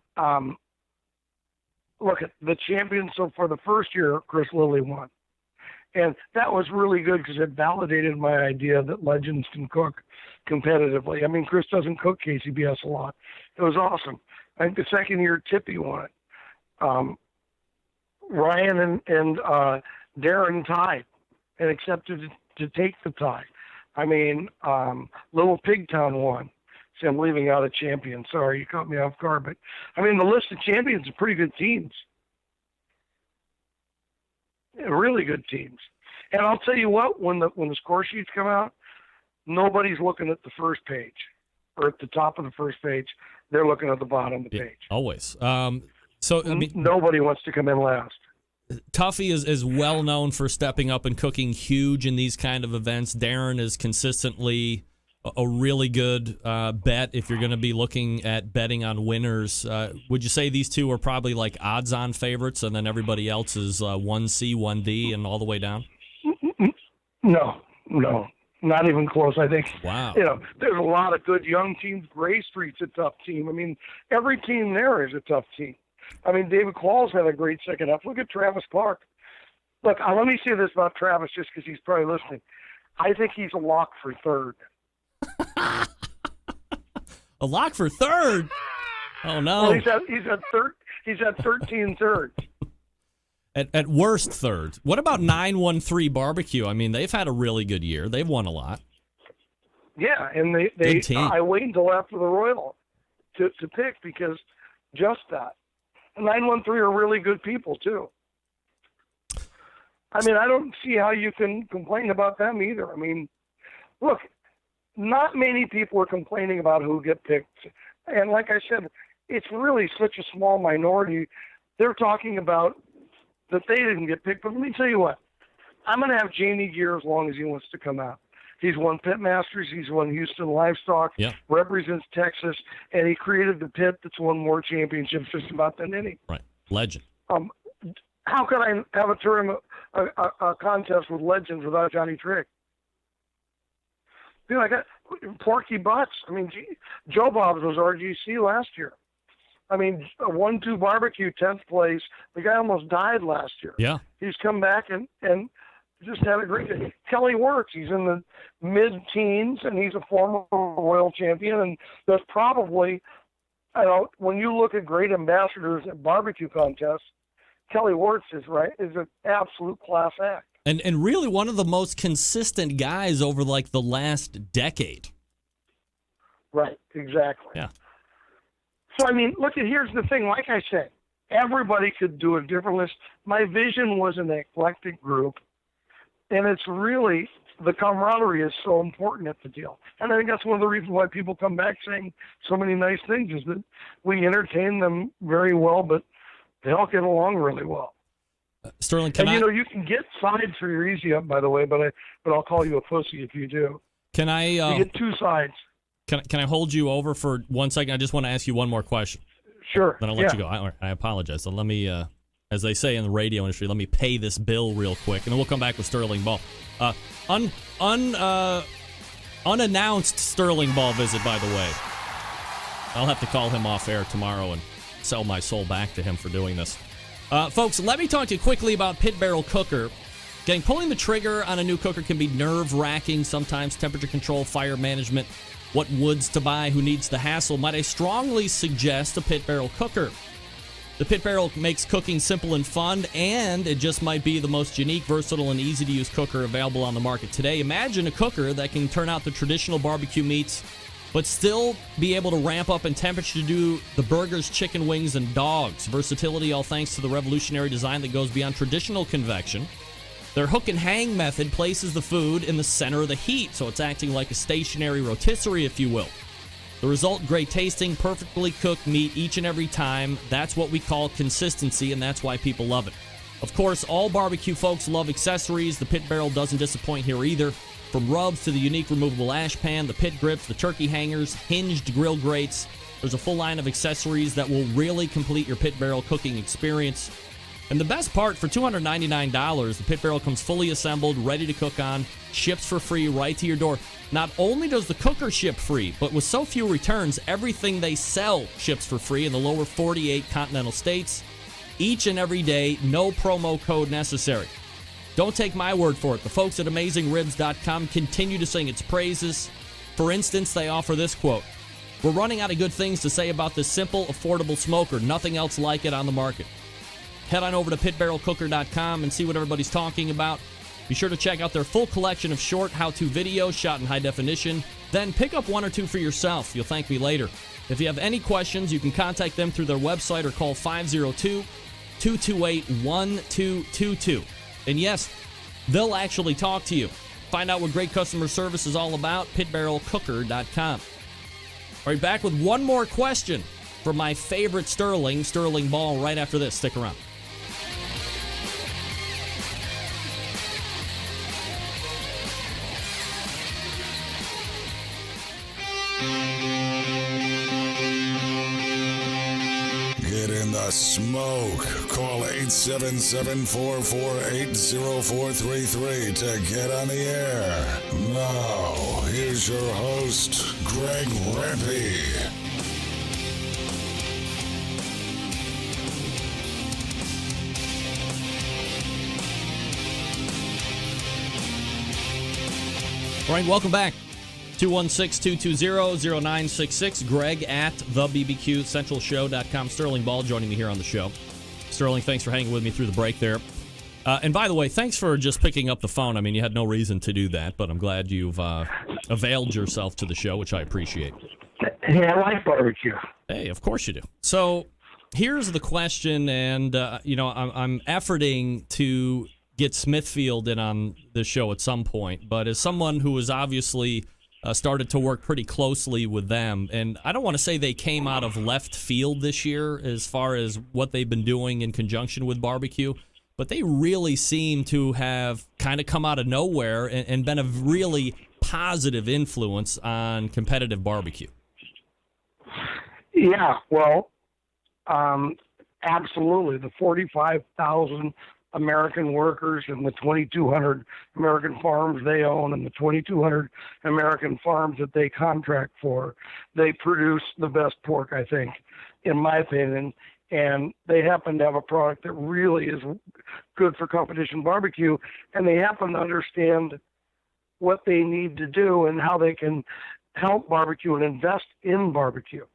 Look at the champion. So for the first year, Chris Lilly won. And that was really good because it validated my idea that legends can cook competitively. I mean, Chris doesn't cook KCBS a lot. It was awesome. I think the second year, Tippy won it. Ryan and Darren tied and accepted to take the tie. I mean, Little Pigtown won. See, I'm leaving out a champion. Sorry, you caught me off guard. But, I mean, the list of champions are pretty good teams. Really good teams. And I'll tell you what, when the score sheets come out, nobody's looking at the first page or at the top of the first page. They're looking at the bottom of the page. Always. So I mean, nobody wants to come in last. Tuffy is well known for stepping up and cooking huge in these kind of events. Darren is consistently a really good bet if you're going to be looking at betting on winners. Would you say these two are probably like odds-on favorites, and then everybody else is 1C, 1D, and all the way down? No, not even close. I think. Wow. There's a lot of good young teams. Gray Street's a tough team. I mean, every team there is a tough team. I mean, David Qualls had a great second half. Look at Travis Clark. Look, let me say this about Travis, just because he's probably listening. I think he's a lock for third. A lock for third? Oh no! Well, he's at 13 thirds. At worst, third. What about 913 Barbecue? I mean, they've had a really good year. They've won a lot. Yeah, and they I wait until after the Royal to pick because just that. 913 are really good people too. I mean, I don't see how you can complain about them either. I mean, look. Not many people are complaining about who get picked. And like I said, it's really such a small minority. They're talking about that they didn't get picked. But let me tell you what. I'm going to have Jamie Gear as long as he wants to come out. He's won Pitmasters. He's won Houston Livestock. Yeah. Represents Texas. And he created the pit that's won more championships just about than any. Right. Legend. How could I have a tournament, a contest with legends without Johnny Trigg? I got Porky Butts. I mean, Joe Bob's was RGC last year. I mean, a 1-2 barbecue, 10th place. The guy almost died last year. Yeah. He's come back and just had a great day. Kelly Works. He's in the mid-teens, and he's a former Royal champion. And there's probably, when you look at great ambassadors at barbecue contests, Kelly Wirtz is an absolute class act. And really one of the most consistent guys over like the last decade. Right, exactly. Yeah. So, I mean, look, here's the thing. Like I said, everybody could do a different list. My vision was an eclectic group, and it's really, the camaraderie is so important at the deal. And I think that's one of the reasons why people come back saying so many nice things, is that we entertain them very well, but they all get along really well. Sterling, you can get sides for your easy up, by the way, but I'll call you a pussy if you do. Can I? You get two sides. Can I hold you over for 1 second? I just want to ask you one more question. Sure. Then I'll let you go. I apologize. So let me, as they say in the radio industry, let me pay this bill real quick, and then we'll come back with Sterling Ball. Unannounced Sterling Ball visit, by the way. I'll have to call him off air tomorrow and sell my soul back to him for doing this. Folks, let me talk to you quickly about Pit Barrel Cooker. Pulling the trigger on a new cooker can be nerve-wracking sometimes. Temperature control, fire management, what woods to buy, who needs the hassle. Might I strongly suggest a Pit Barrel Cooker? The Pit Barrel makes cooking simple and fun, and it just might be the most unique, versatile, and easy-to-use cooker available on the market today. Imagine a cooker that can turn out the traditional barbecue meats, but still be able to ramp up in temperature to do the burgers, chicken wings, and dogs. Versatility, all thanks to the revolutionary design that goes beyond traditional convection. Their hook and hang method places the food in the center of the heat, so it's acting like a stationary rotisserie, if you will. The result, great tasting, perfectly cooked meat each and every time. That's what we call consistency, and that's why people love it. Of course, all barbecue folks love accessories. The Pit Barrel doesn't disappoint here either. From rubs to the unique removable ash pan, the pit grips, the turkey hangers, hinged grill grates, there's a full line of accessories that will really complete your Pit Barrel cooking experience. And the best part, for $299, the Pit Barrel comes fully assembled, ready to cook on, ships for free right to your door. Not only does the cooker ship free, but with so few returns, everything they sell ships for free in the lower 48 continental states. Each and every day, no promo code necessary. Don't take my word for it. The folks at AmazingRibs.com continue to sing its praises. For instance, they offer this quote: "We're running out of good things to say about this simple, affordable smoker. Nothing else like it on the market." Head on over to pitbarrelcooker.com and see what everybody's talking about. Be sure to check out their full collection of short how-to videos shot in high definition. Then pick up one or two for yourself. You'll thank me later. If you have any questions, you can contact them through their website or call 502-228-1222. And yes, they'll actually talk to you. Find out what great customer service is all about, pitbarrelcooker.com. All right, back with one more question from my favorite Sterling Ball, right after this. Stick around. Get in the smoke. Call 877-448-0433 to get on the air. Now, here's your host, Greg Rempe. All right, welcome back. 216-220-0966. Greg at thebbqcentralshow.com. Sterling Ball joining me here on the show. Sterling, thanks for hanging with me through the break there. And by the way, thanks for just picking up the phone. I mean, you had no reason to do that, but I'm glad you've availed yourself to the show, which I appreciate. Hey, I like barbecue. Hey, of course you do. So here's the question, and I'm efforting to get Smithfield in on the show at some point, but as someone who has obviously started to work pretty closely with them, and I don't want to say they came out of left field this year as far as what they've been doing in conjunction with barbecue, but they really seem to have kind of come out of nowhere and been a really positive influence on competitive barbecue. Yeah, well, absolutely. The 45,000 American workers and the 2,200 American farms they own and the 2,200 American farms that they contract for, they produce the best pork, I think, in my opinion. And they happen to have a product that really is good for competition barbecue, and they happen to understand what they need to do and how they can help barbecue and invest in barbecue.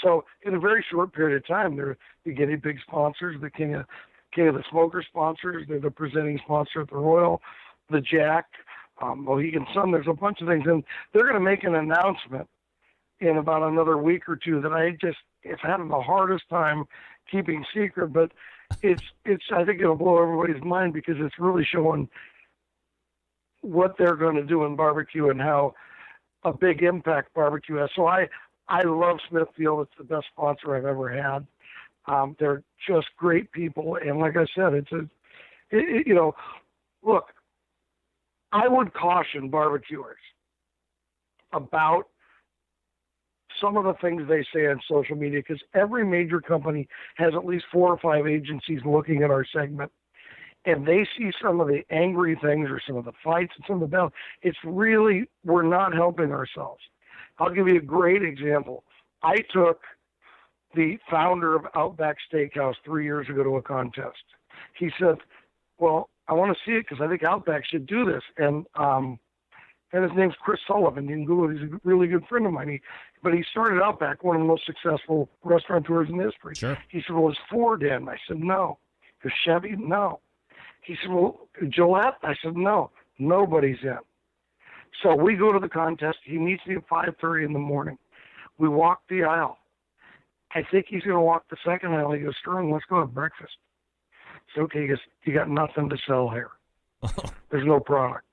So in a very short period of time, they're the guinea pig sponsors, the King of King of the Smoker sponsors. They're the presenting sponsor at the Royal, the Jack, Mohegan Sun. There's a bunch of things, and they're going to make an announcement in about another week or two that it's having the hardest time keeping secret, but it's I think it'll blow everybody's mind because it's really showing what they're going to do in barbecue and how a big impact barbecue has. So I love Smithfield. It's the best sponsor I've ever had. They're just great people, and like I said, look, I would caution barbecuers about some of the things they say on social media, because every major company has at least 4 or 5 agencies looking at our segment, and they see some of the angry things or some of the fights and some of the battles. It's really, we're not helping ourselves. I'll give you a great example. I took the founder of Outback Steakhouse 3 years ago to a contest. He said, well, I want to see it because I think Outback should do this. And his name's Chris Sullivan. You can Google it. He's a really good friend of mine. But he started Outback, one of the most successful restaurateurs in history. Sure. He said, well, is Ford in? I said, no. Is Chevy? No. He said, well, Gillette? I said, no. Nobody's in. So we go to the contest. He meets me at 5:30 in the morning. We walk the aisle. I think he's going to walk the second aisle. He goes, Sterling, let's go have breakfast. So, okay, he goes, you got nothing to sell here. There's no product.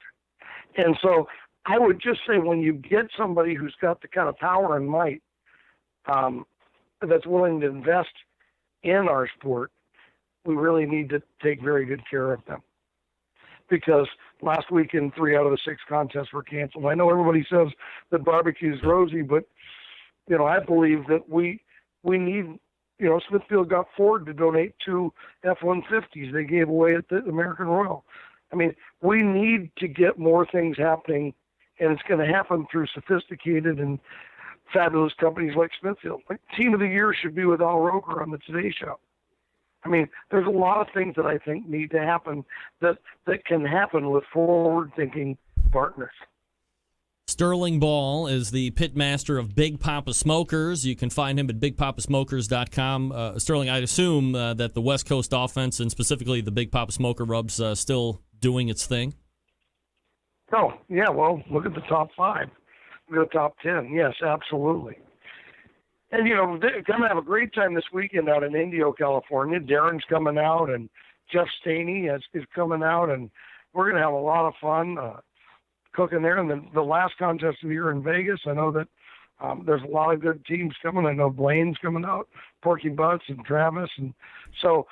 And so I would just say when you get somebody who's got the kind of power and might that's willing to invest in our sport, we really need to take very good care of them. Because last weekend, 3 out of the 6 contests were canceled. I know everybody says that barbecue's rosy, but, I believe that we need, Smithfield got Ford to donate 2 F-150s they gave away at the American Royal. I mean, we need to get more things happening, and it's going to happen through sophisticated and fabulous companies like Smithfield. Like, Team of the Year should be with Al Roker on the Today Show. I mean, there's a lot of things that I think need to happen that can happen with forward-thinking partners. Sterling Ball is the pitmaster of Big Papa Smokers. You can find him at bigpapasmokers.com. Sterling, I assume that the West Coast offense and specifically the Big Papa Smoker rubs still doing its thing? Oh, yeah, well, look at the top 5. Look at the top 10. Yes, absolutely. And, they're going to have a great time this weekend out in Indio, California. Darren's coming out, and Jeff Staney is coming out, and we're going to have a lot of fun cooking there. And then the last contest of the year in Vegas, I know that there's a lot of good teams coming. I know Blaine's coming out, Porky Butts and Travis. And so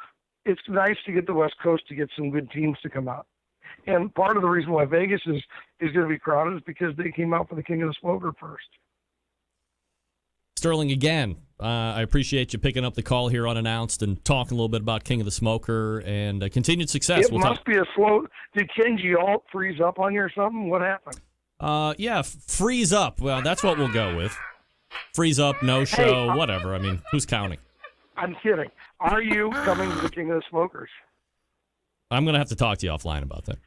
it's nice to get the West Coast to get some good teams to come out. And part of the reason why Vegas is going to be crowded is because they came out for the King of the Smoker first. Sterling, again, I appreciate you picking up the call here unannounced and talking a little bit about King of the Smoker and continued success. It must be a slow. Did Kenji Alt freeze up on you or something? What happened? Yeah, freeze up. Well, that's what we'll go with. Freeze up, no show, whatever. I mean, who's counting? I'm kidding. Are you coming to the King of the Smokers? I'm going to have to talk to you offline about that.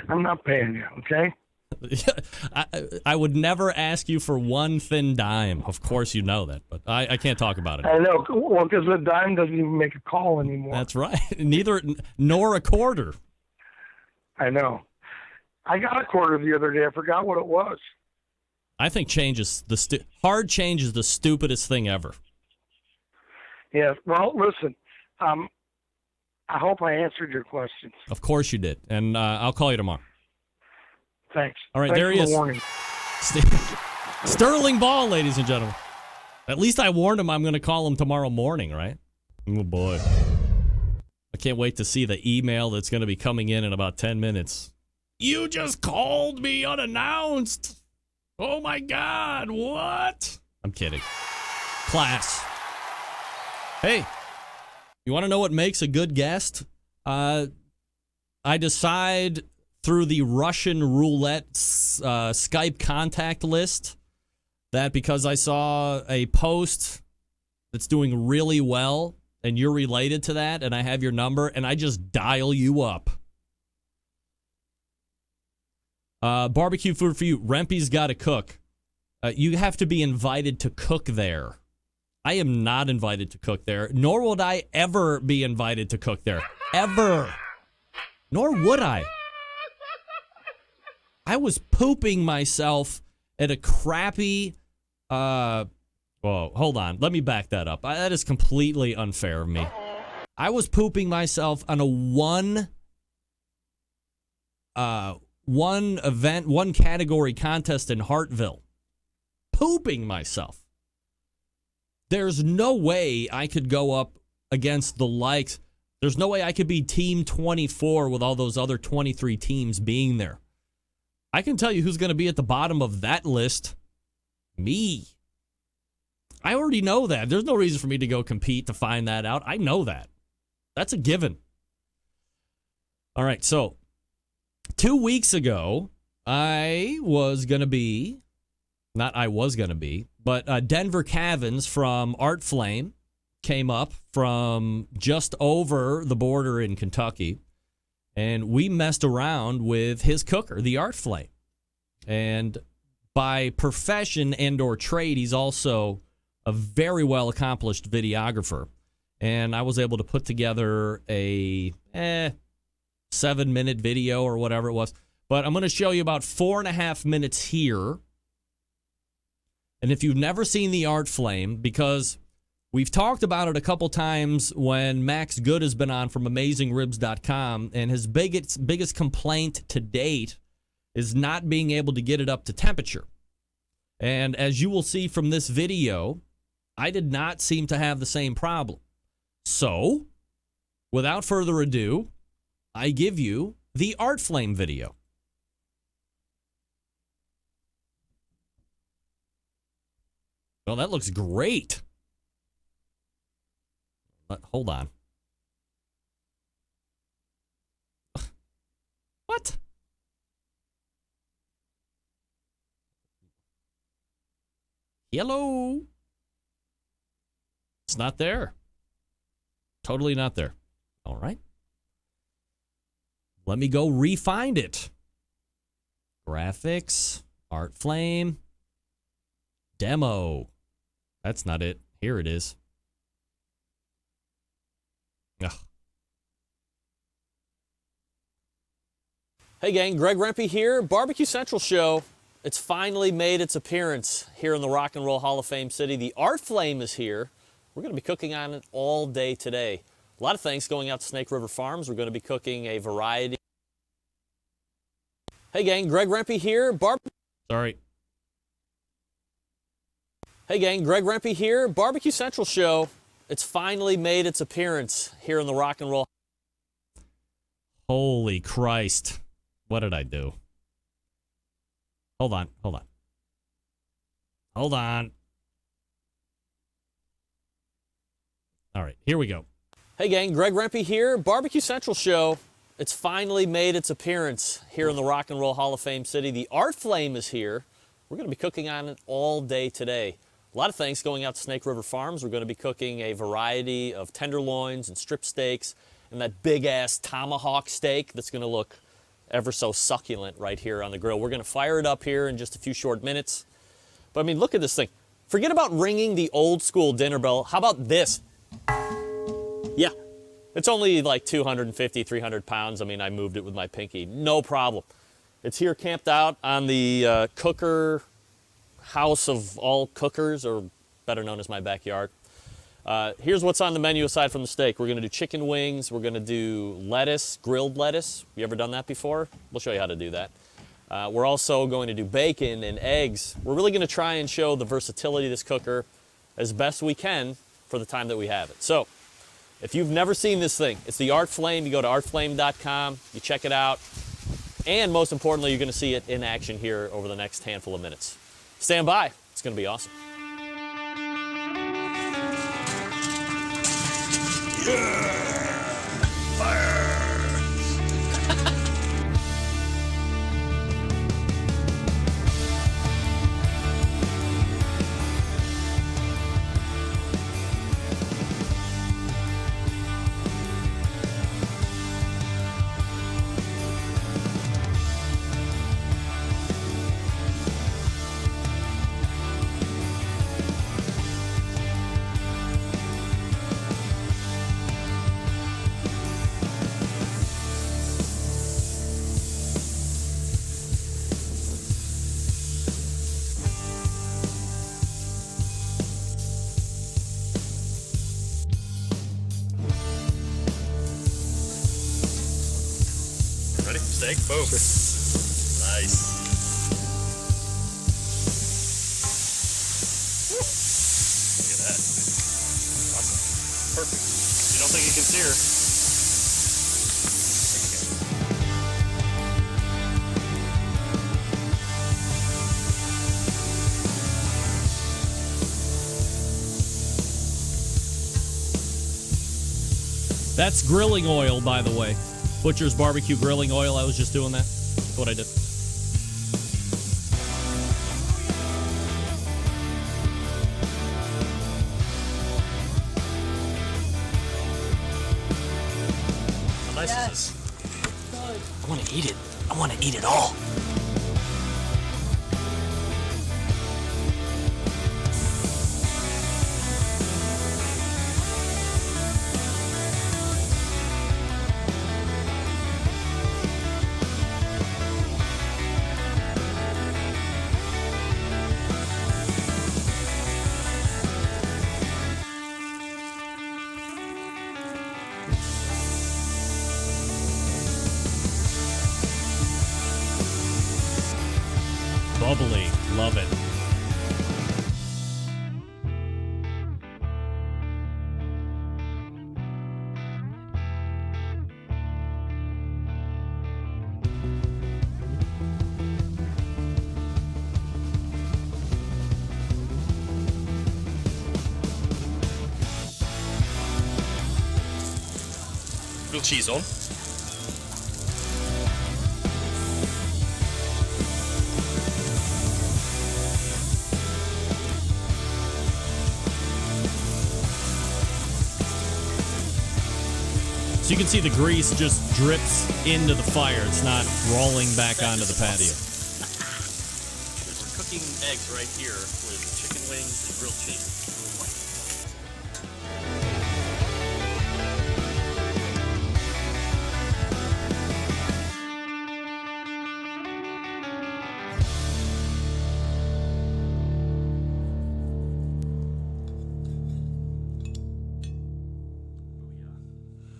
I'm not paying you, okay? I would never ask you for one thin dime. Of course you know that, but I can't talk about it. I know, well, because the dime doesn't even make a call anymore. That's right. Nor a quarter. I know. I got a quarter the other day. I forgot what it was. I think hard change is the stupidest thing ever. Yeah, well, listen, I hope I answered your questions. Of course you did, and I'll call you tomorrow. Thanks. All right, Thanks there he is. Warning. Sterling Ball, ladies and gentlemen. At least I warned him I'm going to call him tomorrow morning, right? Oh, boy. I can't wait to see the email that's going to be coming in about 10 minutes. You just called me unannounced. Oh, my God. What? I'm kidding. Class. Hey, you want to know what makes a good guest? I decide through the Russian roulette Skype contact list that because I saw a post that's doing really well and you're related to that and I have your number and I just dial you up. Barbecue food for you. Rempy's got to cook. You have to be invited to cook there. I am not invited to cook there, nor would I ever be invited to cook there. Ever. Nor would I. I was pooping myself at a crappy... whoa, hold on. Let me back that up. That is completely unfair of me. I was pooping myself on a one event, one category contest in Hartville. Pooping myself. There's no way I could go up against the likes. There's no way I could be team 24 with all those other 23 teams being there. I can tell you who's going to be at the bottom of that list. Me. I already know that. There's no reason for me to go compete to find that out. I know that. That's a given. All right, so 2 weeks ago, but Denver Cavins from Art Flame came up from just over the border in Kentucky, and we messed around with his cooker, the Art Flame. And by profession and or trade, he's also a very well-accomplished videographer. And I was able to put together a 7-minute video or whatever it was. But I'm going to show you about 4.5 minutes here. And if you've never seen the Art Flame, because we've talked about it a couple times when Max Good has been on from AmazingRibs.com, and his biggest complaint to date is not being able to get it up to temperature. And as you will see from this video, I did not seem to have the same problem. So, without further ado, I give you the Art Flame video. Well, that looks great. But hold on. What? Hello? It's not there. Totally not there. All right. Let me go re-find it. Graphics, Art Flame, demo. That's not it. Here it is. Ugh. Hey gang, Greg Rempe here. Barbecue Central Show. It's finally made its appearance here in the Rock and Roll Hall of Fame city. The Art Flame is here. We're going to be cooking on it all day today. A lot of things going out to Snake River Farms. We're going to be cooking a variety. Hey gang, Greg Rempe here. Sorry. Hey gang, Greg Rempe here. Barbecue Central Show. It's finally made its appearance here in the Rock and Roll. Holy Christ. What did I do? Hold on. All right, here we go. Hey gang, Greg Rempe here. Barbecue Central Show. It's finally made its appearance here in the Rock and Roll Hall of Fame city. The Art Flame is here. We're going to be cooking on it all day today. A lot of things going out to Snake River Farms. We're going to be cooking a variety of tenderloins and strip steaks and that big-ass tomahawk steak that's going to look ever so succulent right here on the grill. We're going to fire it up here in just a few short minutes. But, I mean, look at this thing. Forget about ringing the old-school dinner bell. How about this? Yeah, it's only like 250, 300 pounds. I mean, I moved it with my pinky. No problem. It's here camped out on the cooker house of all cookers, or better known as my backyard. Here's what's on the menu aside from the steak. We're going to do chicken wings. We're going to do lettuce, grilled lettuce. You ever done that before? We'll show you how to do that. We're also going to do bacon and eggs. We're really going to try and show the versatility of this cooker as best we can for the time that we have it. So, if you've never seen this thing, it's the Art Flame. You go to artflame.com, you check it out, and most importantly, you're going to see it in action here over the next handful of minutes. Stand by. It's going to be awesome. Ready? Steak? Boom. Nice. Look at that. Awesome. Perfect. You don't think you can sear? That's grilling oil, by the way. Butcher's Barbecue grilling oil. I was just doing that. That's what I did. How nice is this? I want to eat it. I want to eat it all. Bubbly. Love it. Grilled cheese on. So you can see the grease just drips into the fire. It's not rolling back onto the patio. We're cooking eggs right here with chicken wings and grilled cheese.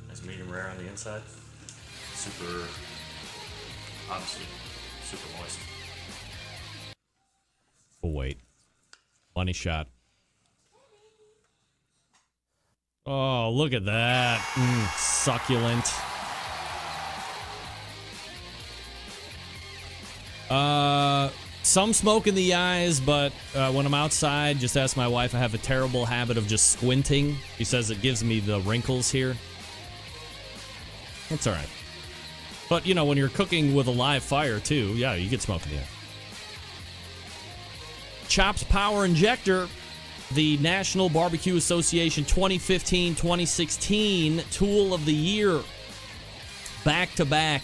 Nice medium rare on the inside. Super, obviously, super moist. Oh, wait. Funny shot. Oh, look at that. Succulent. Some smoke in the eyes, but when I'm outside, just ask my wife. I have a terrible habit of just squinting. She says it gives me the wrinkles here. That's all right. But, you know, when you're cooking with a live fire, too, yeah, you get smoke in the eye. Chops Power Injector, the National Barbecue Association 2015-2016 Tool of the Year. Back to back.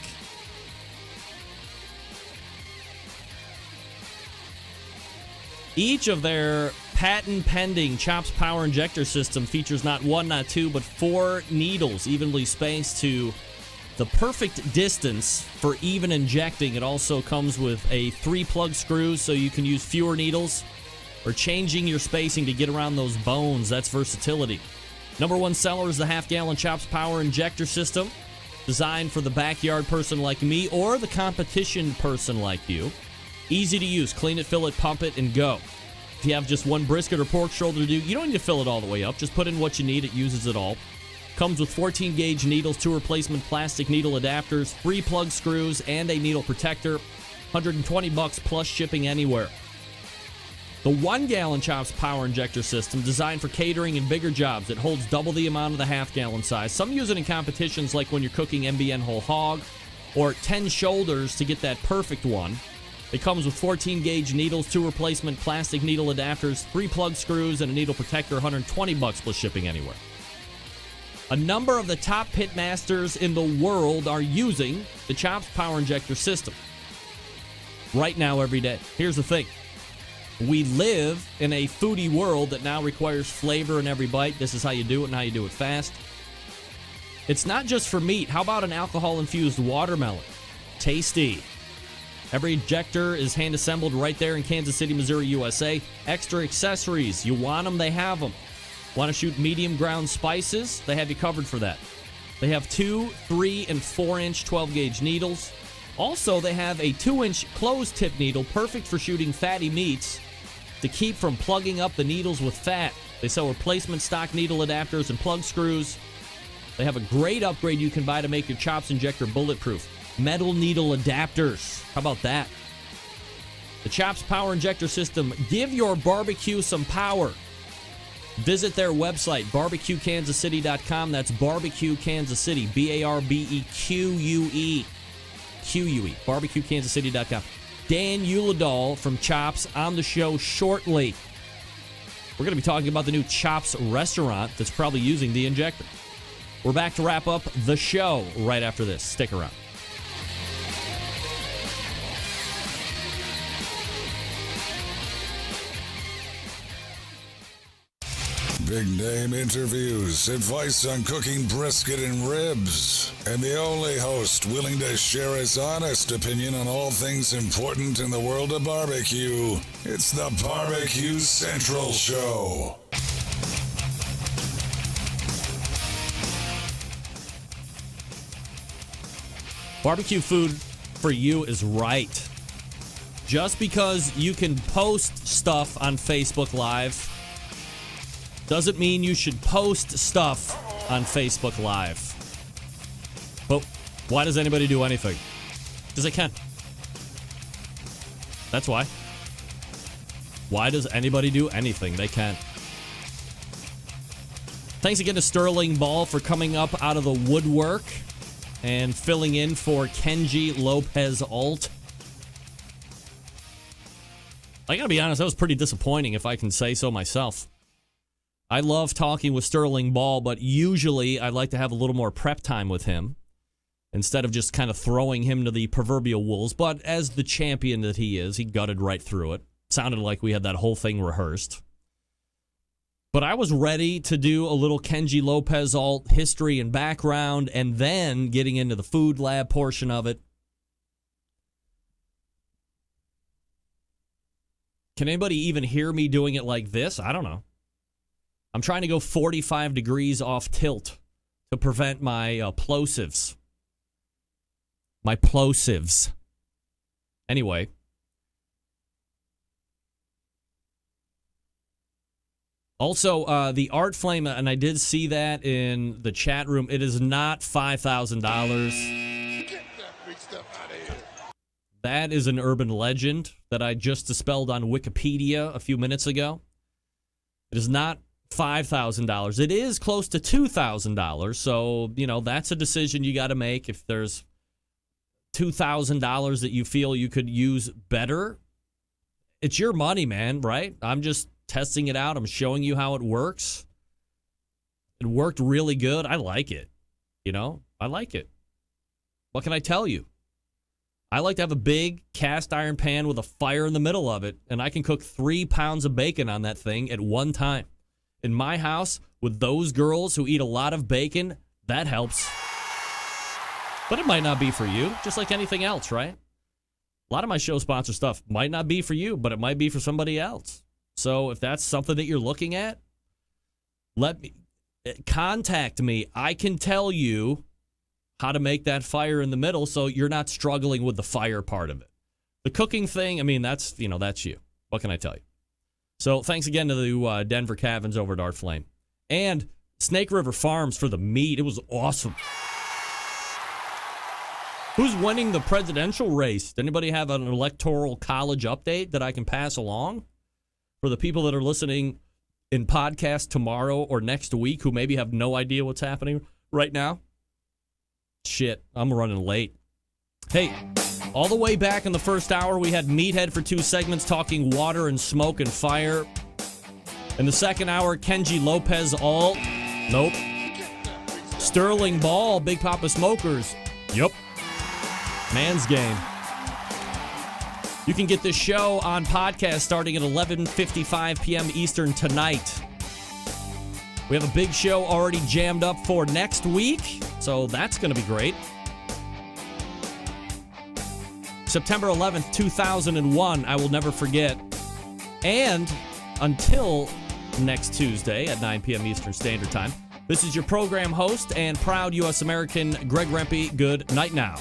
Each of their patent-pending Chops Power Injector system features not one, not two, but 4 needles evenly spaced to the perfect distance for even injecting. It also comes with a 3-plug screw, so you can use fewer needles, or changing your spacing to get around those bones. That's versatility. Number one seller is the half-gallon Chops Power Injector system, designed for the backyard person like me or the competition person like you. Easy to use. Clean it, fill it, pump it, and go. If you have just one brisket or pork shoulder to do, you don't need to fill it all the way up. Just put in what you need. It uses it all. Comes with 14-gauge needles, 2 replacement plastic needle adapters, 3 plug screws, and a needle protector. $120 plus shipping anywhere. The 1-gallon Chops Power Injector system, designed for catering and bigger jobs. It holds double the amount of the half-gallon size. Some use it in competitions like when you're cooking MBN whole hog, or 10 shoulders to get that perfect one. It comes with 14-gauge needles, 2 replacement plastic needle adapters, 3 plug screws, and a needle protector. $120 plus shipping anywhere. A number of the top pit masters in the world are using the Chops Power Injector system right now, every day. Here's the thing. We live in a foodie world that now requires flavor in every bite. This is how you do it and how you do it fast. It's not just for meat. How about an alcohol-infused watermelon? Tasty. Every injector is hand-assembled right there in Kansas City, Missouri, USA. Extra accessories. You want them, they have them. Want to shoot medium ground spices? They have you covered for that. They have 2, 3, and 4-inch 12-gauge needles. Also, they have a 2-inch closed-tip needle, perfect for shooting fatty meats to keep from plugging up the needles with fat. They sell replacement stock needle adapters and plug screws. They have a great upgrade you can buy to make your chops injector bulletproof. Metal needle adapters. How about that? The Chops Power Injector System. Give your barbecue some power. Visit their website, barbecuekansascity.com. That's Barbecue Kansas City, BARBEQUE. QUE, barbecuekansascity.com. Dan Uladol from Chops on the show shortly. We're going to be talking about the new Chops restaurant that's probably using the injector. We're back to wrap up the show right after this. Stick around. Big name interviews, advice on cooking brisket and ribs, and the only host willing to share his honest opinion on all things important in the world of barbecue. It's the Barbecue Central Show. Barbecue food for you is right. Just because you can post stuff on Facebook Live doesn't mean you should post stuff on Facebook Live. But why does anybody do anything? Because they can. That's why. Why does anybody do anything? They can. Thanks again to Sterling Ball for coming up out of the woodwork and filling in for Kenji Lopez-Alt. I gotta be honest, that was pretty disappointing, if I can say so myself. I love talking with Sterling Ball, but usually I like to have a little more prep time with him instead of just kind of throwing him to the proverbial wolves. But as the champion that he is, he gutted right through it. Sounded like we had that whole thing rehearsed. But I was ready to do a little Kenji Lopez-Alt history and background, and then getting into the food lab portion of it. Can anybody even hear me doing it like this? I don't know. I'm trying to go 45 degrees off tilt to prevent my plosives. My plosives. Anyway. Also, the Art Flame, and I did see that in the chat room, it is not $5,000. Get that free stuff out of here. That is an urban legend that I just dispelled on Wikipedia a few minutes ago. It is not $5,000. It is close to $2,000. So, that's a decision you got to make. If there's $2,000 that you feel you could use better, it's your money, man, right? I'm just testing it out. I'm showing you how it works. It worked really good. I like it. I like it. What can I tell you? I like to have a big cast iron pan with a fire in the middle of it, and I can cook 3 pounds of bacon on that thing at one time. In my house, with those girls who eat a lot of bacon, that helps. But it might not be for you, just like anything else, right? A lot of my show sponsor stuff might not be for you, but it might be for somebody else. So if that's something that you're looking at, contact me. I can tell you how to make that fire in the middle so you're not struggling with the fire part of it. The cooking thing, that's you. What can I tell you? So thanks again to the Denver Cavins over at Art Flame. And Snake River Farms for the meat. It was awesome. Who's winning the presidential race? Does anybody have an electoral college update that I can pass along for the people that are listening in podcast tomorrow or next week who maybe have no idea what's happening right now? Shit, I'm running late. Hey, all the way back in the first hour, we had Meathead for 2 segments talking water and smoke and fire. In the second hour, Kenji Lopez-Alt. Nope. Sterling Ball, Big Papa Smokers. Yup. Man's game. You can get this show on podcast starting at 11:55 p.m. Eastern tonight. We have a big show already jammed up for next week, so that's going to be great. September 11th, 2001, I will never forget. And until next Tuesday at 9 p.m. Eastern Standard Time, This is your program host and proud U.S. American, Greg Rempe. Good night now.